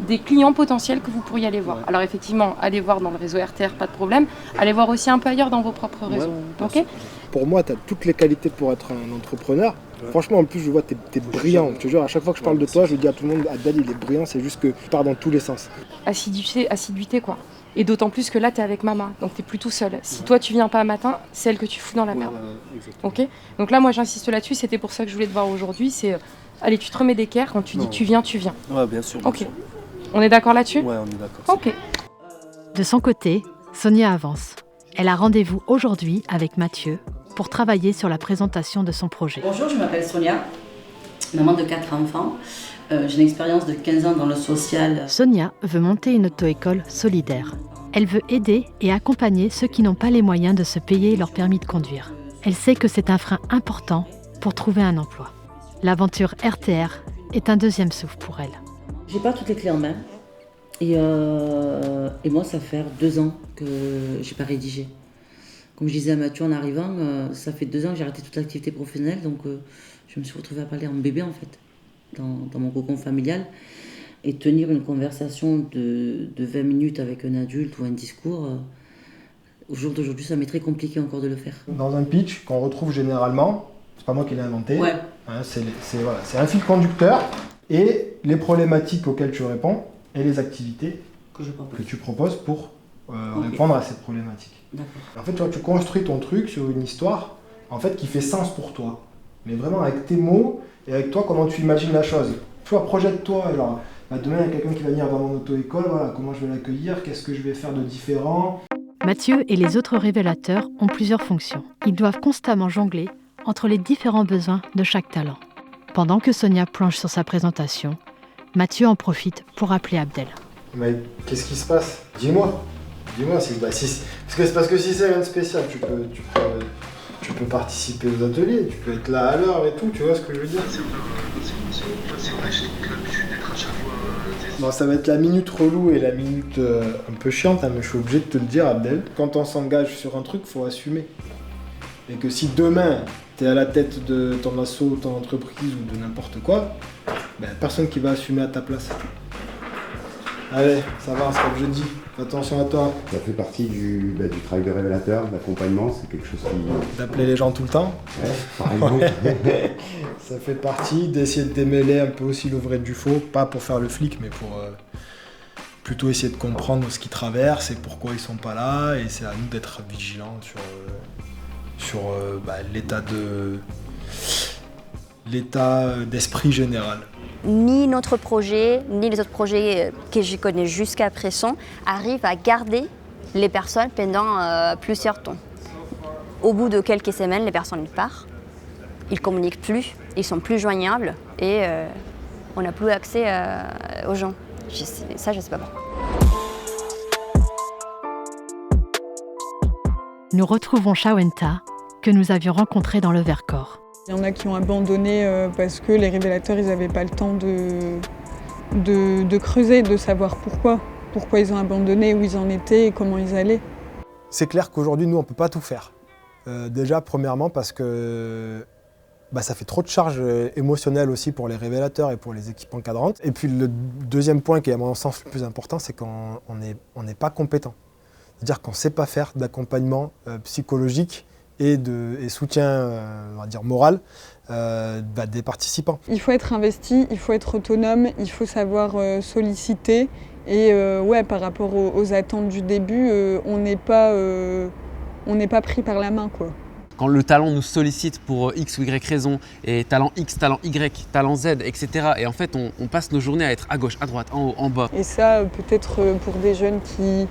des clients potentiels que vous pourriez aller voir. Ouais. Alors effectivement, allez voir dans le réseau RTR, pas de problème. Allez voir aussi un peu ailleurs dans vos propres réseaux. Ouais, okay. Pour moi, tu as toutes les qualités pour être un entrepreneur. Ouais. Franchement, en plus, je vois que tu es brillant. Je te jure, à chaque fois que je parle de toi, je dis à tout le monde, Abdel, il est brillant, c'est juste que tu pars dans tous les sens. Assiduité quoi. Et d'autant plus que là, tu es avec Mama, donc tu n'es plus tout seul. Si toi, tu viens pas un matin, c'est elle que tu fous dans la merde. Ok. Donc là, moi, j'insiste là-dessus, c'était pour ça que je voulais te voir aujourd'hui, c'est... Allez, tu te remets d'équerre, quand tu dis tu viens. Ouais, bien sûr. Ok. On est d'accord là-dessus ? Ouais, on est d'accord. Ok. De son côté, Sonia avance. Elle a rendez-vous aujourd'hui avec Mathieu pour travailler sur la présentation de son projet. Bonjour, je m'appelle Sonia, maman de 4 enfants. J'ai une expérience de 15 ans dans le social. Sonia veut monter une auto-école solidaire. Elle veut aider et accompagner ceux qui n'ont pas les moyens de se payer leur permis de conduire. Elle sait que c'est un frein important pour trouver un emploi. L'aventure RTR est un deuxième souffle pour elle. J'ai pas toutes les clés en main. Et moi, ça fait 2 ans que j'ai pas rédigé. Comme je disais à Mathieu en arrivant, ça fait 2 ans que j'ai arrêté toute l'activité professionnelle, donc je me suis retrouvée à parler en bébé en fait, dans mon cocon familial. Et tenir une conversation de 20 minutes avec un adulte ou un discours, au jour d'aujourd'hui, ça m'est très compliqué encore de le faire. Dans un pitch qu'on retrouve généralement, c'est pas moi qui l'ai inventé, ouais. Hein, c'est un fil conducteur et les problématiques auxquelles tu réponds et les activités que tu proposes pour répondre à ces problématiques. En fait, tu construis ton truc sur une histoire en fait, qui fait sens pour toi, mais vraiment avec tes mots et avec toi, comment tu imagines la chose. Tu vois, projette-toi, genre, demain il y a quelqu'un qui va venir dans mon auto-école, voilà, comment je vais l'accueillir, qu'est-ce que je vais faire de différent. Mathieu et les autres révélateurs ont plusieurs fonctions. Ils doivent constamment jongler entre les différents besoins de chaque talent. Pendant que Sonia planche sur sa présentation, Mathieu en profite pour appeler Abdel. Mais qu'est-ce qui se passe? Dis-moi, parce que si c'est rien de spécial, tu peux participer aux ateliers, tu peux être là à l'heure et tout, tu vois ce que je veux dire? Bon, ça va être la minute relou et la minute un peu chiante, hein, mais je suis obligé de te le dire, Abdel. Quand on s'engage sur un truc, faut assumer. Et que si demain, t'es à la tête de ton asso, ton entreprise ou de n'importe quoi, personne qui va assumer à ta place. Allez, ça va, c'est comme je dis. Fais attention à toi. Ça fait partie du travail de révélateur, d'accompagnement, c'est quelque chose qui... D'appeler les gens tout le temps. Ouais, par exemple. Ça fait partie d'essayer de démêler un peu aussi le vrai du faux, pas pour faire le flic, mais pour plutôt essayer de comprendre ce qu'ils traversent et pourquoi ils sont pas là. Et c'est à nous d'être vigilants sur l'état d'esprit général. Ni notre projet, ni les autres projets que je connais jusqu'à présent arrivent à garder les personnes pendant plusieurs temps. Au bout de quelques semaines, les personnes partent, ils ne communiquent plus, ils sont plus joignables et on n'a plus accès aux gens. Je ne sais pas. Nous retrouvons Shawenta, que nous avions rencontrée dans le Vercors. Il y en a qui ont abandonné parce que les révélateurs, ils n'avaient pas le temps de creuser, de savoir pourquoi ils ont abandonné, où ils en étaient et comment ils allaient. C'est clair qu'aujourd'hui, nous, on ne peut pas tout faire. Déjà, premièrement, parce que ça fait trop de charges émotionnelles aussi pour les révélateurs et pour les équipes encadrantes. Et puis le deuxième point qui est à mon sens le plus important, c'est qu'on n'est pas compétent. C'est-à-dire qu'on ne sait pas faire d'accompagnement psychologique et soutien on va dire moral des participants. Il faut être investi, il faut être autonome, il faut savoir solliciter et par rapport aux attentes du début, on n'est pas pris par la main, quoi. Quand le talent nous sollicite pour X ou Y raison, et talent X, talent Y, talent Z, etc. Et en fait, on passe nos journées à être à gauche, à droite, en haut, en bas. Et ça, peut-être pour des jeunes qui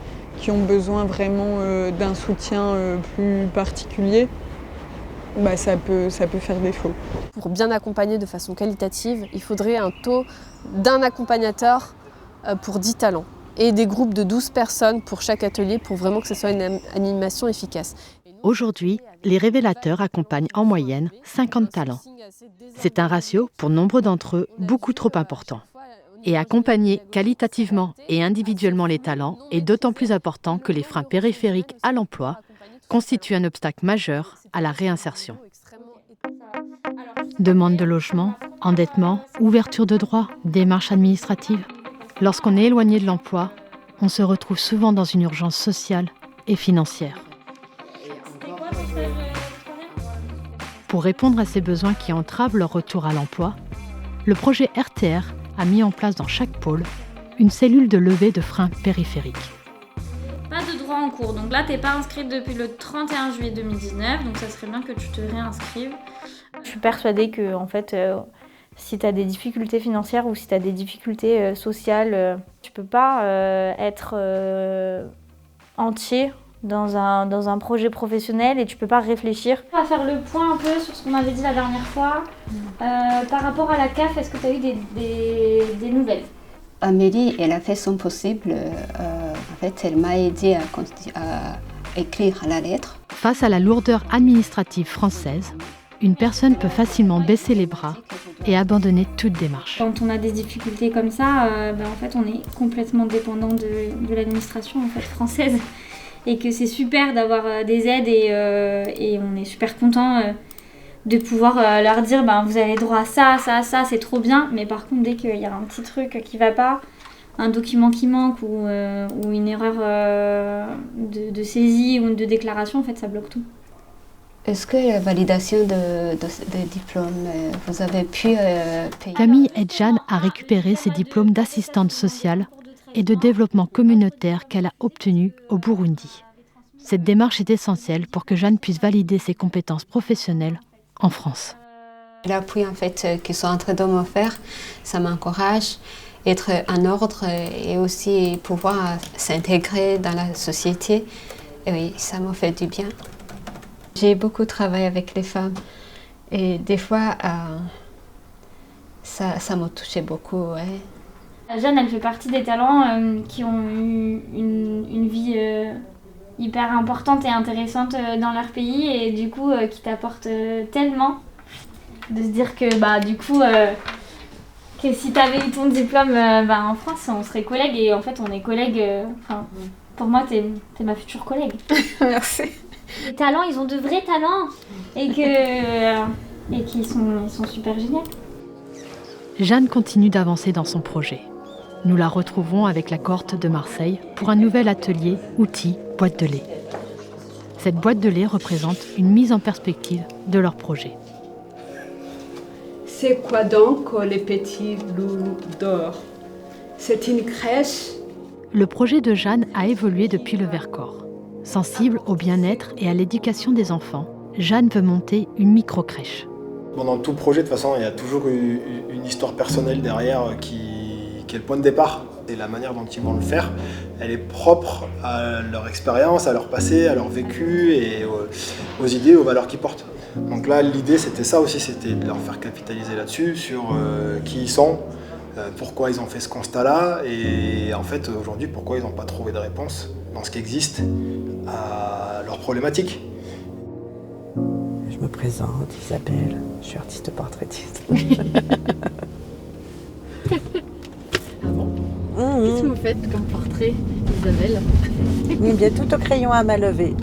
ont besoin vraiment d'un soutien plus particulier, ça peut faire défaut. Pour bien accompagner de façon qualitative, il faudrait un taux d'un accompagnateur pour 10 talents et des groupes de 12 personnes pour chaque atelier pour vraiment que ce soit une animation efficace. Aujourd'hui, les révélateurs accompagnent en moyenne 50 talents. C'est un ratio, pour nombre d'entre eux, beaucoup trop important. Et accompagner qualitativement et individuellement les talents est d'autant plus important que les freins périphériques à l'emploi constituent un obstacle majeur à la réinsertion. Demande de logement, endettement, ouverture de droits, démarches administratives. Lorsqu'on est éloigné de l'emploi, on se retrouve souvent dans une urgence sociale et financière. Pour répondre à ces besoins qui entravent leur retour à l'emploi, le projet RTR a mis en place dans chaque pôle une cellule de levée de freins périphériques. Pas de droit en cours, donc là t'es pas inscrite depuis le 31 juillet 2019, donc ça serait bien que tu te réinscrives. Je suis persuadée que en fait, si tu as des difficultés financières ou si tu as des difficultés sociales, tu peux pas être entier dans un projet professionnel et tu peux pas réfléchir. On va faire le point un peu sur ce qu'on avait dit la dernière fois. Par rapport à la CAF, est-ce que tu as eu des nouvelles? Amélie, elle a fait son possible. En fait, elle m'a aidée à écrire la lettre. Face à la lourdeur administrative française, une personne peut facilement baisser les bras et abandonner toute démarche. Quand on a des difficultés comme ça, en fait, on est complètement dépendant de l'administration en fait, française. Et que c'est super d'avoir des aides et on est super content de pouvoir leur dire vous avez droit à ça, c'est trop bien. Mais par contre, dès qu'il y a un petit truc qui va pas, un document qui manque ou une erreur de saisie ou de déclaration, en fait, ça bloque tout. Est-ce que la validation des diplômes, vous avez pu payer? Camille Edjan a récupéré ses diplômes d'assistante sociale et de développement communautaire qu'elle a obtenus au Burundi. Cette démarche est essentielle pour que Jeanne puisse valider ses compétences professionnelles en France. L'appui en fait qu'ils sont en train de me faire, ça m'encourage à être en ordre et aussi pouvoir s'intégrer dans la société. Et oui, ça me fait du bien. J'ai beaucoup travaillé avec les femmes et des fois, ça m'a touché beaucoup. Ouais. Jeanne, elle fait partie des talents qui ont eu une vie hyper importante et intéressante dans leur pays et du coup qui t'apportent tellement de se dire que du coup que si t'avais eu ton diplôme en France, on serait collègues et en fait on est collègues. Pour moi, t'es ma future collègue. Merci. Les talents, ils ont de vrais talents et qu'ils sont super géniaux. Jeanne continue d'avancer dans son projet. Nous la retrouvons avec la cohorte de Marseille pour un nouvel atelier outils boîte de lait. Cette boîte de lait représente une mise en perspective de leur projet. C'est quoi donc les petits loulous d'or? C'est une crèche. Le projet de Jeanne a évolué depuis le Vercors. Sensible au bien-être et à l'éducation des enfants, Jeanne veut monter une micro-crèche. Dans tout projet, de toute façon, il y a toujours une histoire personnelle derrière qui est le point de départ. Et la manière dont ils vont le faire, elle est propre à leur expérience, à leur passé, à leur vécu et aux idées, aux valeurs qu'ils portent. Donc là, l'idée, c'était ça aussi, c'était de leur faire capitaliser là-dessus, sur qui ils sont, pourquoi ils ont fait ce constat-là, et en fait, aujourd'hui, pourquoi ils n'ont pas trouvé de réponse dans ce qui existe à leurs problématiques. Je me présente, Isabelle, je suis artiste portraitiste. Qu'est-ce que vous faites comme portrait, Isabelle? Eh bien, tout au crayon à main levée.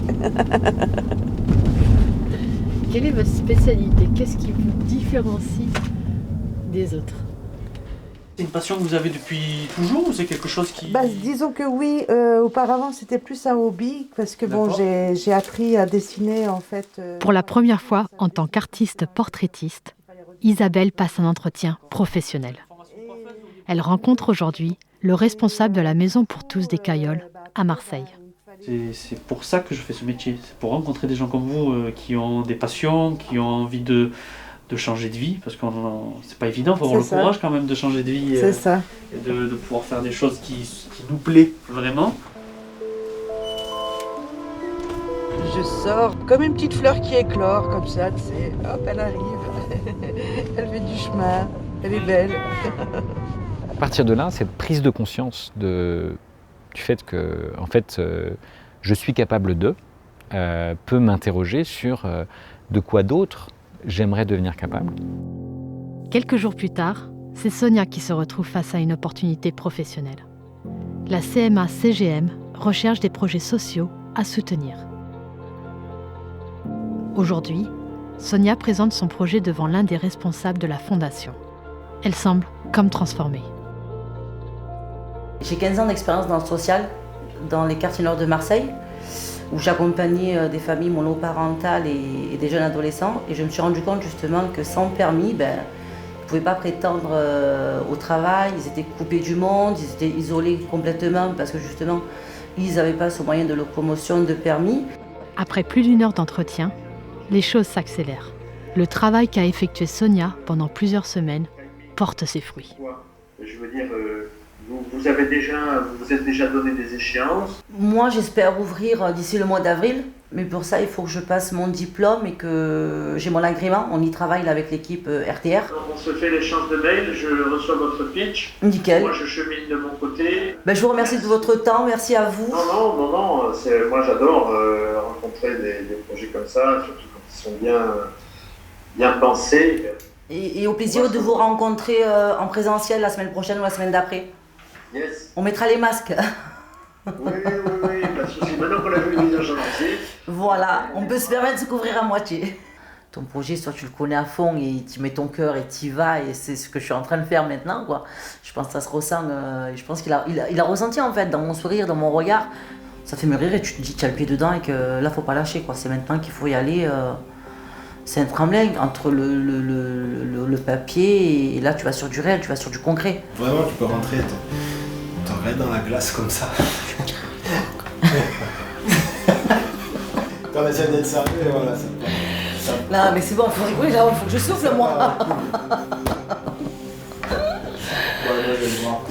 Quelle est votre spécialité? Qu'est-ce qui vous différencie des autres? C'est une passion que vous avez depuis toujours ou c'est quelque chose qui... Disons que oui, auparavant c'était plus un hobby parce que j'ai appris à dessiner en fait. Pour la première fois en tant qu'artiste portraitiste, Isabelle passe un entretien professionnel. Elle rencontre aujourd'hui le responsable de la Maison pour tous des Cailloles à Marseille. C'est pour ça que je fais ce métier, c'est pour rencontrer des gens comme vous qui ont des passions, qui ont envie de changer de vie, parce que c'est pas évident, il faut avoir le courage quand même de changer de vie et de pouvoir faire des choses qui nous plaisent vraiment. Je sors comme une petite fleur qui éclore, comme ça, tu sais, hop, elle arrive, elle fait du chemin, elle est belle. À partir de là, cette prise de conscience du fait que, en fait, je suis capable peut m'interroger sur de quoi d'autre j'aimerais devenir capable. Quelques jours plus tard, c'est Sonia qui se retrouve face à une opportunité professionnelle. La CMA-CGM recherche des projets sociaux à soutenir. Aujourd'hui, Sonia présente son projet devant l'un des responsables de la fondation. Elle semble comme transformée. J'ai 15 ans d'expérience dans le social, dans les quartiers nord de Marseille, où j'accompagnais des familles monoparentales et des jeunes adolescents. Et je me suis rendu compte justement que sans permis, ils ne pouvaient pas prétendre au travail, ils étaient coupés du monde, ils étaient isolés complètement parce que justement, ils n'avaient pas ce moyen de locomotion, de permis. Après plus d'1 heure d'entretien, les choses s'accélèrent. Le travail qu'a effectué Sonia pendant plusieurs semaines porte ses fruits. Je veux dire, Vous êtes déjà donné des échéances? Moi, j'espère ouvrir d'ici le mois d'avril, mais pour ça, il faut que je passe mon diplôme et que j'ai mon agrément. On y travaille là, avec l'équipe RTR. On se fait l'échange de mails, je reçois votre pitch. Nickel. Moi, je chemine de mon côté. Je vous remercie de votre temps, merci à vous. Non, moi j'adore rencontrer des projets comme ça, surtout quand ils sont bien pensés. Et au plaisir de vous rencontrer en présentiel la semaine prochaine ou la semaine d'après. Yes. On mettra les masques. Oui, pas de soucis. Maintenant qu'on a vu le visage en entier. Voilà, on peut se permettre de se couvrir à moitié. Ton projet, soit tu le connais à fond et tu mets ton cœur et tu y vas, et c'est ce que je suis en train de faire maintenant, quoi. Je pense que ça se ressent, je pense qu'il a ressenti en fait dans mon sourire, dans mon regard. Ça fait me rire et tu te dis que tu as le pied dedans et que là, faut pas lâcher, quoi. C'est maintenant qu'il faut y aller. C'est un tremblin entre le papier et là, tu vas sur du réel, tu vas sur du concret. Vraiment, tu peux rentrer, t'en restes dans la glace comme ça. Quand on essaie d'être sérieux, voilà, ça. Là, mais c'est bon, faut rigoler là, faut que je souffle moi.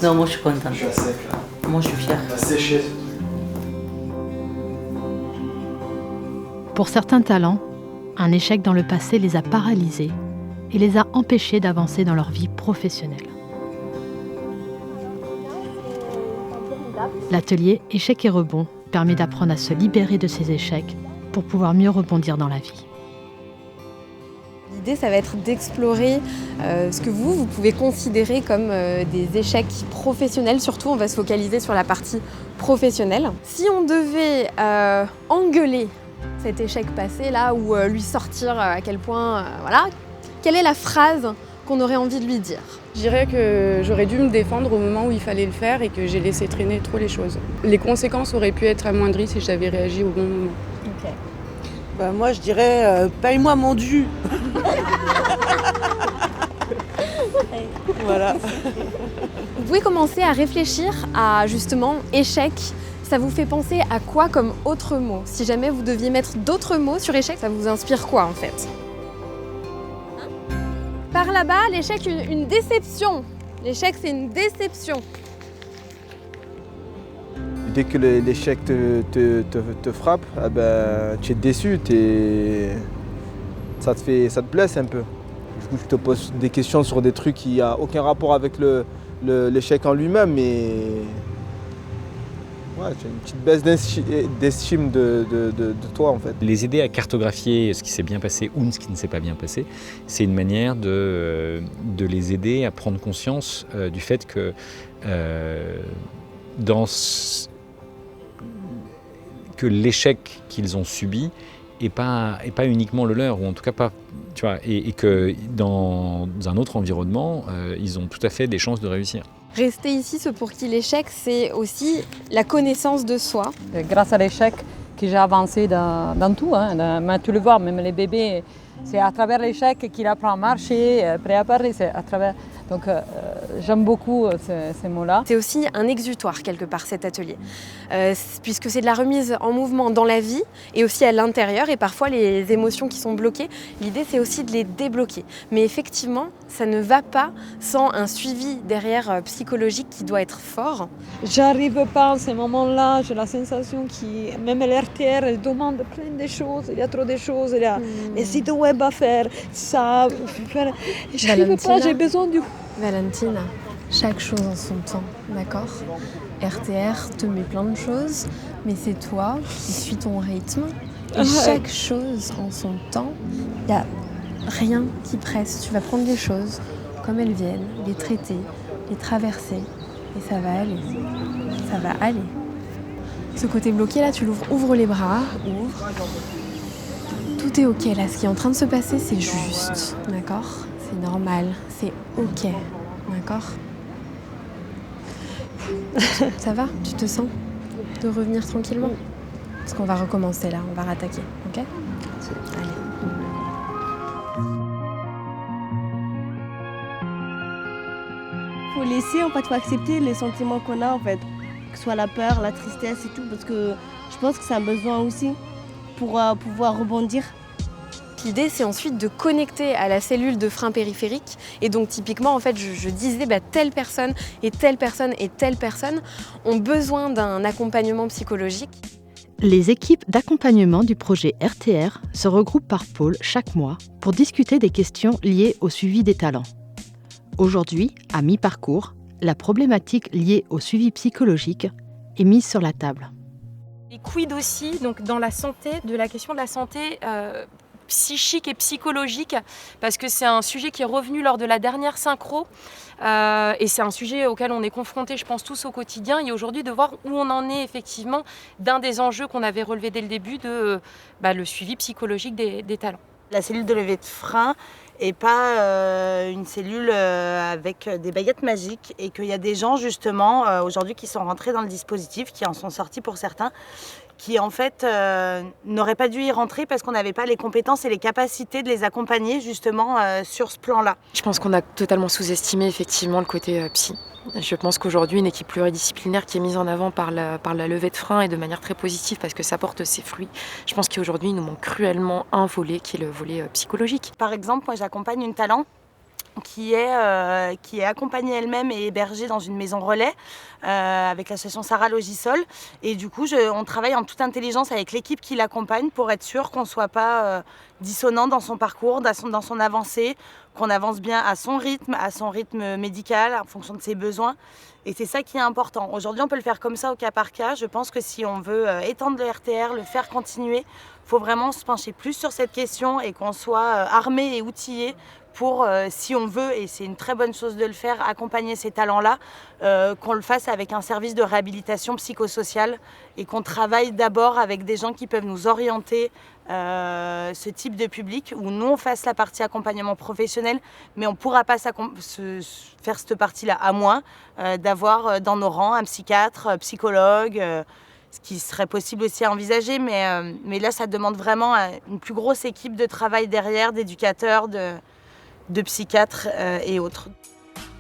Non, moi je suis contente. Je suis à sec là. Moi je suis fière. On a séché. Pour certains talents, un échec dans le passé les a paralysés et les a empêchés d'avancer dans leur vie professionnelle. L'atelier Échecs et rebonds permet d'apprendre à se libérer de ses échecs pour pouvoir mieux rebondir dans la vie. L'idée, ça va être d'explorer ce que vous pouvez considérer comme des échecs professionnels. Surtout, on va se focaliser sur la partie professionnelle. Si on devait engueuler cet échec passé là, ou lui sortir à quel point, voilà, quelle est la phrase qu'on aurait envie de lui dire? Je dirais que j'aurais dû me défendre au moment où il fallait le faire et que j'ai laissé traîner trop les choses. Les conséquences auraient pu être amoindries si j'avais réagi au bon moment. Okay. Moi je dirais paye-moi mon dû. Voilà. Vous pouvez commencer à réfléchir à justement échec. Ça vous fait penser à quoi comme autre mot? Si jamais vous deviez mettre d'autres mots sur échec, ça vous inspire quoi en fait? Par là-bas, l'échec, une déception. L'échec, c'est une déception. Dès que l'échec te frappe, tu es déçu, ça te blesse un peu. Du coup, tu te poses des questions sur des trucs qui n'ont aucun rapport avec l'échec en lui-même, mais ouais, tu as une petite baisse d'estime de toi en fait. Les aider à cartographier ce qui s'est bien passé ou ce qui ne s'est pas bien passé, c'est une manière de les aider à prendre conscience du fait que que l'échec qu'ils ont subi n'est pas uniquement le leur, ou en tout cas pas, tu vois, et que dans un autre environnement, ils ont tout à fait des chances de réussir. Rester ici, ceux pour qui l'échec, c'est aussi la connaissance de soi. Grâce à l'échec que j'ai avancé dans tout, hein, tu le vois, même les bébés, c'est à travers l'échec qu'il apprend à marcher, après à parler, c'est à travers... Donc j'aime beaucoup ces mots-là. C'est aussi un exutoire quelque part cet atelier, puisque c'est de la remise en mouvement dans la vie et aussi à l'intérieur, et parfois les émotions qui sont bloquées, l'idée c'est aussi de les débloquer. Mais effectivement, ça ne va pas sans un suivi derrière psychologique qui doit être fort. J'arrive pas en ces moments-là, j'ai la sensation que même l'RTR elle demande plein de choses, il y a trop de choses, il y a les sites web à faire, ça, j'arrive pas, j'ai besoin du... Valentine, chaque chose en son temps, d'accord? RTR te met plein de choses, mais c'est toi qui suis ton rythme. Et chaque chose en son temps, il n'y a rien qui presse. Tu vas prendre les choses comme elles viennent, les traiter, les traverser, et ça va aller. Ça va aller. Ce côté bloqué là, tu l'ouvres, ouvre les bras, ouvre. Tout est ok là, ce qui est en train de se passer, c'est juste, d'accord? C'est normal, c'est ok, d'accord? Ça va? Tu te sens de revenir tranquillement? Parce qu'on va recommencer là, on va rattaquer, ok? Allez. Faut laisser, en fait, faut accepter les sentiments qu'on a, en fait. Que ce soit la peur, la tristesse et tout, parce que je pense que c'est un besoin aussi pour pouvoir rebondir. l'idée, c'est ensuite de connecter à la cellule de frein périphérique. Et donc typiquement, en fait, je disais, telle personne et telle personne et telle personne ont besoin d'un accompagnement psychologique. Les équipes d'accompagnement du projet RTR se regroupent par pôle chaque mois pour discuter des questions liées au suivi des talents. Aujourd'hui, à mi-parcours, la problématique liée au suivi psychologique est mise sur la table. Et quid aussi donc dans la santé, de la question de la santé psychique et psychologique, parce que c'est un sujet qui est revenu lors de la dernière synchro et c'est un sujet auquel on est confronté, je pense, tous au quotidien. Et aujourd'hui, de voir où on en est effectivement d'un des enjeux qu'on avait relevé dès le début de le suivi psychologique des talents. La cellule de levée de frein et pas une cellule avec des baguettes magiques, et qu'il y a des gens justement aujourd'hui qui sont rentrés dans le dispositif, qui en sont sortis pour certains, qui en fait n'auraient pas dû y rentrer parce qu'on n'avait pas les compétences et les capacités de les accompagner justement sur ce plan-là. Je pense qu'on a totalement sous-estimé effectivement le côté psy. Je pense qu'aujourd'hui, une équipe pluridisciplinaire qui est mise en avant par la levée de frein et de manière très positive parce que ça porte ses fruits, je pense qu'aujourd'hui, il nous manque cruellement un volet qui est le volet psychologique. Par exemple, moi j'accompagne une talent qui est accompagnée elle-même et hébergée dans une maison relais avec l'association Sarah Logisol. Et du coup, on travaille en toute intelligence avec l'équipe qui l'accompagne pour être sûr qu'on ne soit pas dissonant dans son parcours, dans son avancée, qu'on avance bien à son rythme médical, en fonction de ses besoins. Et c'est ça qui est important. Aujourd'hui, on peut le faire comme ça au cas par cas. Je pense que si on veut étendre le RTR, le faire continuer, il faut vraiment se pencher plus sur cette question et qu'on soit armé et outillé pour, si on veut, et c'est une très bonne chose de le faire, accompagner ces talents-là, qu'on le fasse avec un service de réhabilitation psychosociale et qu'on travaille d'abord avec des gens qui peuvent nous orienter ce type de public, où nous on fasse la partie accompagnement professionnel, mais on ne pourra pas faire cette partie-là à moins d'avoir dans nos rangs un psychiatre, psychologue, ce qui serait possible aussi à envisager, mais là ça demande vraiment une plus grosse équipe de travail derrière, d'éducateurs, de psychiatres et autres.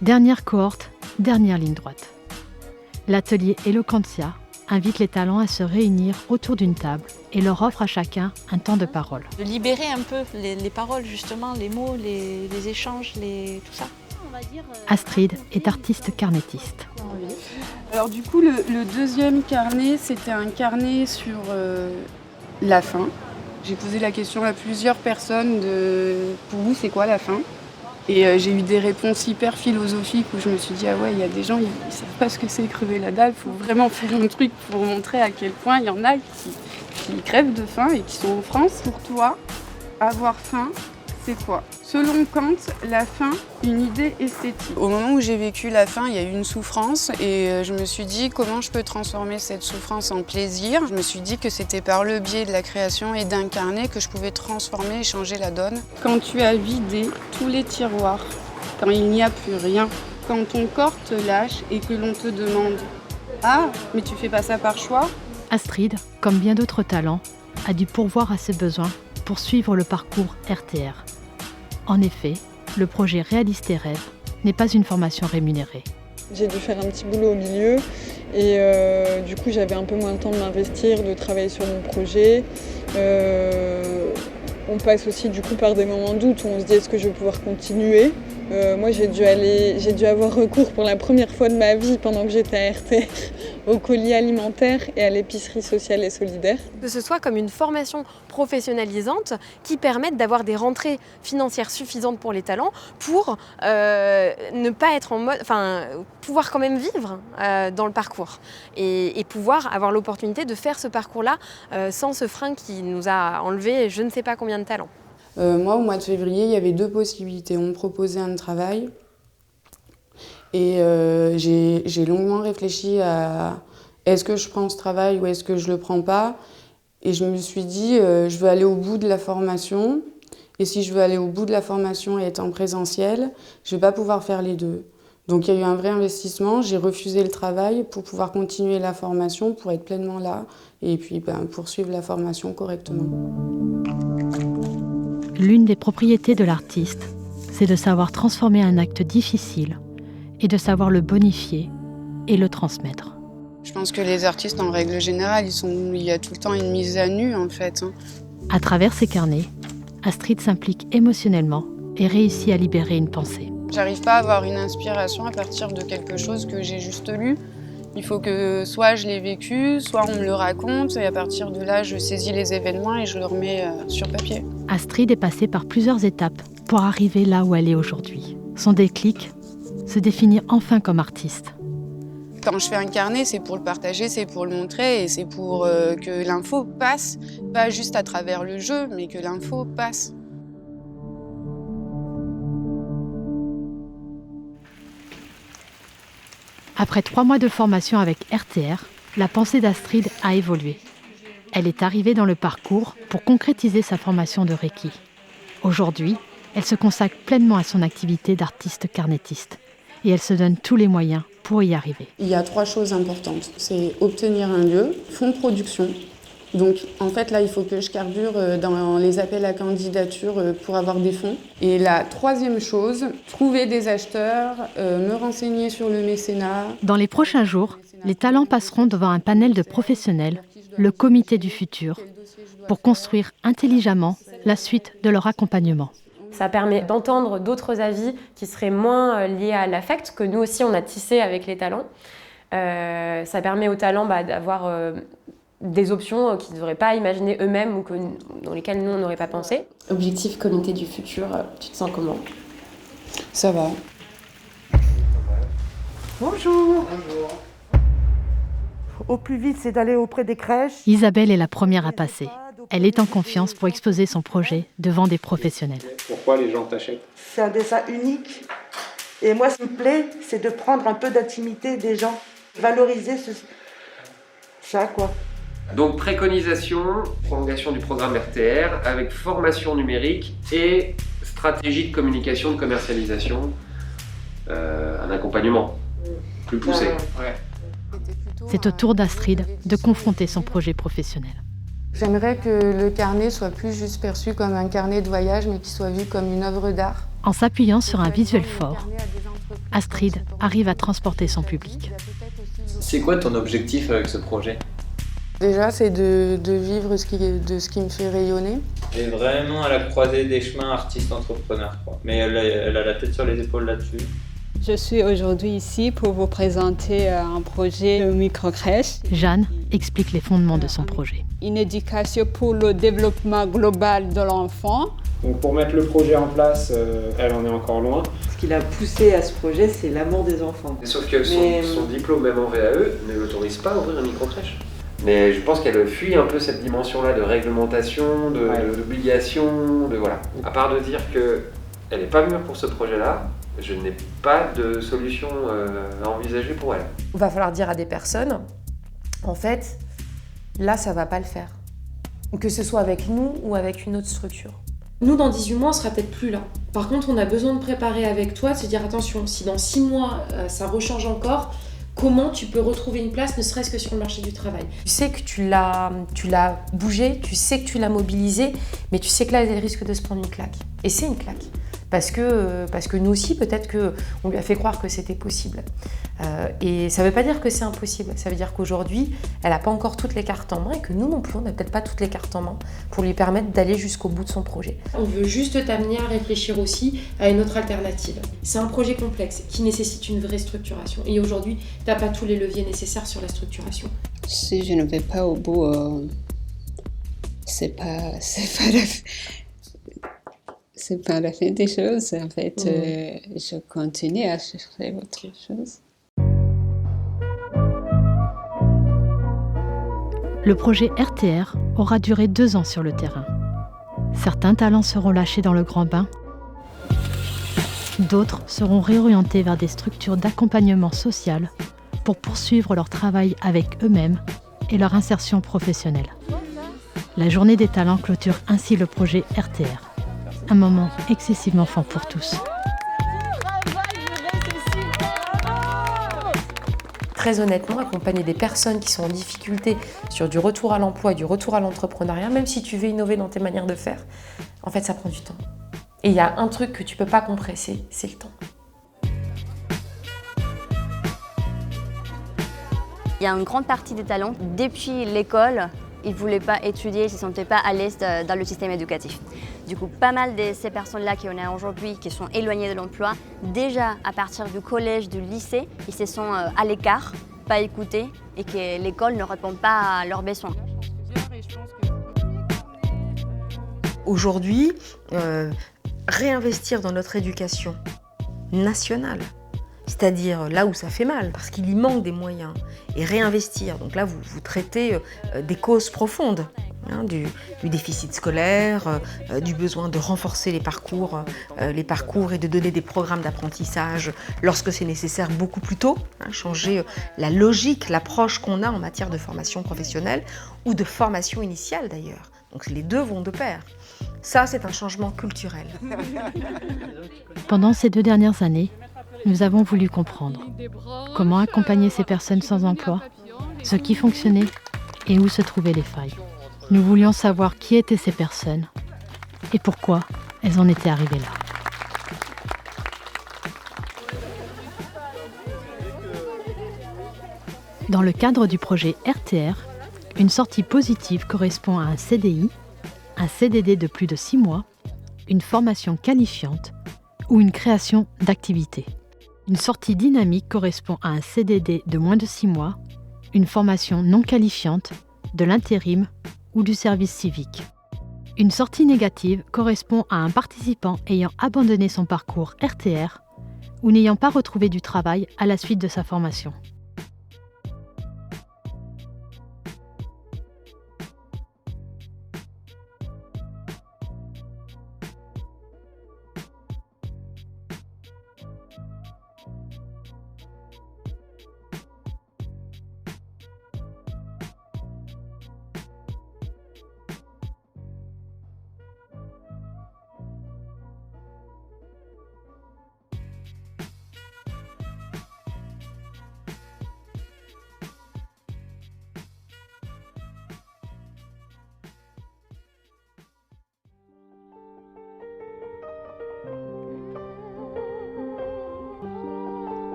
Dernière cohorte, dernière ligne droite. L'atelier Eloquentia invite les talents à se réunir autour d'une table et leur offre à chacun un temps de parole. De libérer un peu les paroles, justement, les mots, les échanges, tout ça. Astrid est artiste carnétiste. Alors du coup, le deuxième carnet, c'était un carnet sur la faim. J'ai posé la question à plusieurs personnes pour vous, c'est quoi la faim ? Et j'ai eu des réponses hyper philosophiques où je me suis dit, ah ouais, il y a des gens, ils savent pas ce que c'est crever la dalle, il faut vraiment faire un truc pour montrer à quel point il y en a qui crèvent de faim et qui sont en France. Pour toi, avoir faim, c'est quoi ? Selon Kant, la faim, une idée esthétique. Au moment où j'ai vécu la faim, il y a eu une souffrance et je me suis dit comment je peux transformer cette souffrance en plaisir. Je me suis dit que c'était par le biais de la création et d'incarner que je pouvais transformer et changer la donne. Quand tu as vidé tous les tiroirs, quand il n'y a plus rien, quand ton corps te lâche et que l'on te demande « Ah, mais tu fais pas ça par choix ?» Astrid, comme bien d'autres talents, a dû pourvoir à ses besoins pour suivre le parcours RTR. En effet, le projet Réalise tes rêves n'est pas une formation rémunérée. J'ai dû faire un petit boulot au milieu et du coup j'avais un peu moins de temps de m'investir, de travailler sur mon projet. On passe aussi du coup par des moments de doute où on se dit est-ce que je vais pouvoir continuer. Moi j'ai dû avoir recours pour la première fois de ma vie pendant que j'étais à RTR au colis alimentaire et à l'épicerie sociale et solidaire. Que ce soit comme une formation professionnalisante qui permette d'avoir des rentrées financières suffisantes pour les talents pour ne pas être en mode, pouvoir quand même vivre dans le parcours et pouvoir avoir l'opportunité de faire ce parcours-là sans ce frein qui nous a enlevé je ne sais pas combien de talents. Moi, au mois de février, il y avait deux possibilités. On me proposait un travail et j'ai longuement réfléchi à est-ce que je prends ce travail ou est-ce que je le prends pas. Et je me suis dit, je veux aller au bout de la formation. Et si je veux aller au bout de la formation et être en présentiel, je ne vais pas pouvoir faire les deux. Donc il y a eu un vrai investissement. J'ai refusé le travail pour pouvoir continuer la formation, pour être pleinement là et puis poursuivre la formation correctement. L'une des propriétés de l'artiste, c'est de savoir transformer un acte difficile et de savoir le bonifier et le transmettre. Je pense que les artistes, en règle générale, il y a tout le temps une mise à nu, en fait. À travers ces carnets, Astrid s'implique émotionnellement et réussit à libérer une pensée. J'arrive pas à avoir une inspiration à partir de quelque chose que j'ai juste lu. Il faut que soit je l'ai vécu, soit on me le raconte, et à partir de là, je saisis les événements et je le remets sur papier. Astrid est passée par plusieurs étapes pour arriver là où elle est aujourd'hui. Son déclic, se définir enfin comme artiste. Quand je fais un carnet, c'est pour le partager, c'est pour le montrer et c'est pour que l'info passe, pas juste à travers le jeu, mais que l'info passe. Après 3 mois de formation avec RTR, la pensée d'Astrid a évolué. Elle est arrivée dans le parcours pour concrétiser sa formation de Reiki. Aujourd'hui, elle se consacre pleinement à son activité d'artiste carnétiste et elle se donne tous les moyens pour y arriver. Il y a 3 choses importantes. C'est obtenir un lieu, fonds de production. Donc en fait là, il faut que je carbure dans les appels à candidature pour avoir des fonds. Et la 3e chose, trouver des acheteurs, me renseigner sur le mécénat. Dans les prochains jours, les talents passeront devant un panel de professionnels, le comité du futur, pour construire intelligemment la suite de leur accompagnement. Ça permet d'entendre d'autres avis qui seraient moins liés à l'affect, que nous aussi on a tissé avec les talents. Ça permet aux talents d'avoir des options qu'ils n'auraient pas imaginées eux-mêmes ou dans lesquelles nous on n'aurait pas pensé. Objectif comité du futur, tu te sens comment? Ça va. Bonjour. Au plus vite, c'est d'aller auprès des crèches. Isabelle est la première à passer. Elle est en confiance pour exposer son projet devant des professionnels. Pourquoi les gens t'achètent? C'est un dessin unique. Et moi, ce qui me plaît, c'est de prendre un peu d'intimité des gens. Valoriser ça, quoi. Donc préconisation, prolongation du programme RTR avec formation numérique et stratégie de communication, de commercialisation, un accompagnement plus poussé. Ouais. C'est au tour d'Astrid de confronter son projet professionnel. J'aimerais que le carnet soit plus juste perçu comme un carnet de voyage, mais qu'il soit vu comme une œuvre d'art. En s'appuyant sur un visuel fort, Astrid arrive à transporter son public. C'est quoi ton objectif avec ce projet? Déjà, c'est de vivre de ce qui me fait rayonner. Elle est vraiment à la croisée des chemins artiste-entrepreneur. Mais elle a la tête sur les épaules là-dessus. Je suis aujourd'hui ici pour vous présenter un projet de microcrèche. Jeanne explique les fondements de son projet. Une éducation pour le développement global de l'enfant. Donc pour mettre le projet en place, elle en est encore loin. Ce qui l'a poussée à ce projet, c'est l'amour des enfants. Sauf que son diplôme, même en VAE, ne l'autorise pas à ouvrir une microcrèche. Mais je pense qu'elle fuit un peu cette dimension-là de réglementation, d'obligation, de voilà. À part de dire qu'elle n'est pas mûre pour ce projet-là, je n'ai pas de solution à envisager pour elle. Il va falloir dire à des personnes, en fait, là ça va pas le faire. Que ce soit avec nous ou avec une autre structure. Nous, dans 18 mois, on sera peut-être plus là. Par contre, on a besoin de préparer avec toi, de se dire attention, si dans 6 mois ça rechange encore, comment tu peux retrouver une place, ne serait-ce que sur le marché du travail. Tu sais que tu l'as bougé, tu sais que tu l'as mobilisé, mais tu sais que là, elle risque de se prendre une claque. Et c'est une claque. Parce que nous aussi, peut-être qu'on lui a fait croire que c'était possible. Et ça ne veut pas dire que c'est impossible. Ça veut dire qu'aujourd'hui, elle n'a pas encore toutes les cartes en main et que nous non plus, on n'a peut-être pas toutes les cartes en main pour lui permettre d'aller jusqu'au bout de son projet. On veut juste t'amener à réfléchir aussi à une autre alternative. C'est un projet complexe qui nécessite une vraie structuration. Et aujourd'hui, tu n'as pas tous les leviers nécessaires sur la structuration. Si je ne vais pas au bout, c'est pas la fin des choses. En fait, je continue à chercher autre chose. Le projet RTR aura duré 2 ans sur le terrain. Certains talents seront lâchés dans le grand bain. D'autres seront réorientés vers des structures d'accompagnement social pour poursuivre leur travail avec eux-mêmes et leur insertion professionnelle. La Journée des talents clôture ainsi le projet RTR. Un moment excessivement fort pour tous. Très honnêtement, accompagner des personnes qui sont en difficulté sur du retour à l'emploi et du retour à l'entrepreneuriat, même si tu veux innover dans tes manières de faire, en fait, ça prend du temps. Et il y a un truc que tu peux pas compresser, c'est le temps. Il y a une grande partie des talents, depuis l'école, ils ne voulaient pas étudier, ils ne se sentaient pas à l'aise dans le système éducatif. Du coup, pas mal de ces personnes-là qui en a aujourd'hui, qui sont éloignées de l'emploi, déjà à partir du collège, du lycée, ils se sont à l'écart, pas écoutés et que l'école ne répond pas à leurs besoins. Aujourd'hui, réinvestir dans notre éducation nationale, c'est-à-dire là où ça fait mal, parce qu'il y manque des moyens, et réinvestir. Donc là, vous traitez des causes profondes, hein, du déficit scolaire, du besoin de renforcer les parcours et de donner des programmes d'apprentissage lorsque c'est nécessaire beaucoup plus tôt, hein, changer la logique, l'approche qu'on a en matière de formation professionnelle ou de formation initiale d'ailleurs. Donc les deux vont de pair. Ça, c'est un changement culturel. Pendant ces 2 dernières années, nous avons voulu comprendre comment accompagner ces personnes sans emploi, ce qui fonctionnait et où se trouvaient les failles. Nous voulions savoir qui étaient ces personnes et pourquoi elles en étaient arrivées là. Dans le cadre du projet RTR, une sortie positive correspond à un CDI, un CDD de plus de 6 mois, une formation qualifiante ou une création d'activité. Une sortie dynamique correspond à un CDD de moins de 6 mois, une formation non qualifiante, de l'intérim ou du service civique. Une sortie négative correspond à un participant ayant abandonné son parcours RTR ou n'ayant pas retrouvé du travail à la suite de sa formation.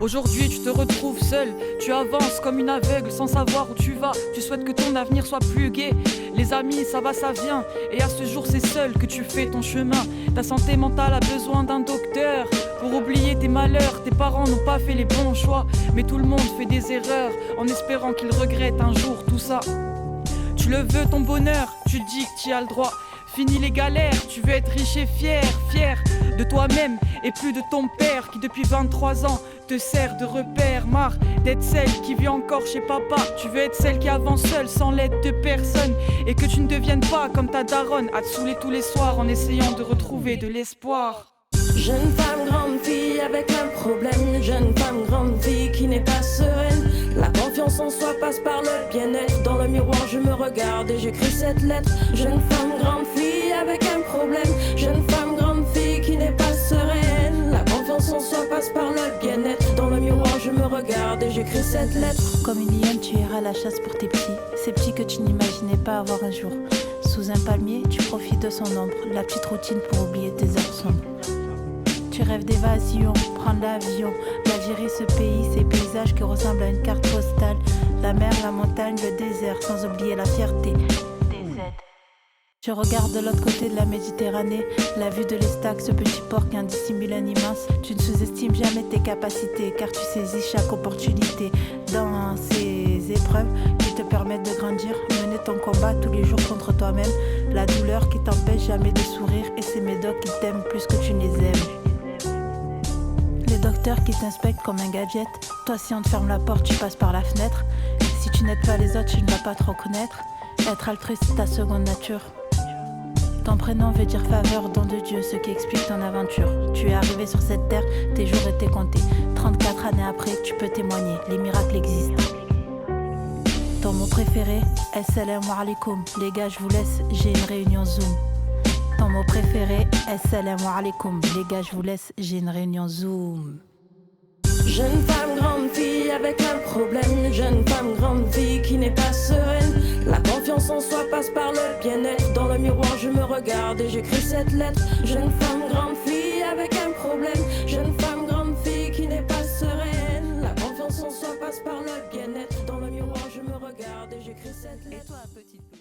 Aujourd'hui tu te retrouves seul, tu avances comme une aveugle sans savoir où tu vas. Tu souhaites que ton avenir soit plus gai. Les amis, ça va, ça vient. Et à ce jour c'est seul que tu fais ton chemin. Ta santé mentale a besoin d'un docteur pour oublier tes malheurs. Tes parents n'ont pas fait les bons choix, mais tout le monde fait des erreurs en espérant qu'ils regrettent un jour tout ça. Tu le veux ton bonheur, tu dis que tu as le droit. Fini les galères, tu veux être riche et fier, fier de toi-même et plus de ton père qui depuis 23 ans te sert de repère. Marre d'être celle qui vit encore chez papa. Tu veux être celle qui avance seule sans l'aide de personne et que tu ne deviennes pas comme ta daronne à te saouler tous les soirs en essayant de retrouver de l'espoir. Jeune femme, grande fille avec un problème. Jeune femme, grande fille qui n'est pas sereine. La confiance en soi passe par le bien-être. Dans le miroir je me regarde et j'écris cette lettre. Jeune femme, grande fille avec un problème. Jeune femme, grande fille qui n'est pas sereine. La confiance en soi passe par le bien-être. Dans le miroir je me regarde et j'écris cette lettre. Comme une lionne tu iras à la chasse pour tes petits. Ces petits que tu n'imaginais pas avoir un jour. Sous un palmier tu profites de son ombre. La petite routine pour oublier tes heures sombres. Tu rêves d'évasion, prendre l'avion. L'Algérie, ce pays, ces paysages qui ressemblent à une carte postale. La mer, la montagne, le désert, sans oublier la fierté des aides. Je regarde de l'autre côté de la Méditerranée, la vue de l'Estac, ce petit port qui en dissimule un immense. Tu ne sous-estimes jamais tes capacités, car tu saisis chaque opportunité dans ces épreuves qui te permettent de grandir, mener ton combat tous les jours contre toi-même. La douleur qui t'empêche jamais de sourire et ces médocs qui t'aiment plus que tu ne les aimes. Les docteurs qui t'inspectent comme un gadget. Toi si on te ferme la porte tu passes par la fenêtre. Si tu n'aides pas les autres tu ne vas pas te reconnaître. Être altruiste c'est ta seconde nature. Ton prénom veut dire faveur, don de Dieu, ce qui explique ton aventure. Tu es arrivé sur cette terre, tes jours étaient comptés. 34 années après tu peux témoigner, les miracles existent. Ton mot préféré, Assalamu alaikum. Les gars je vous laisse, j'ai une réunion Zoom. Ton mot préféré, Assalamu alaikum. Les gars, je vous laisse, j'ai une réunion Zoom. Jeune femme, grande fille avec un problème. Jeune femme, grande fille qui n'est pas sereine. La confiance confiance en soi passe par le bien-être. Dans le miroir je me regarde et j'écris cette lettre. Jeune femme, grande fille avec un problème. Jeune femme, grande fille qui n'est pas sereine. La confiance en soi passe par le bien-être. Dans le miroir je me regarde et j'écris cette lettre. Et toi, petite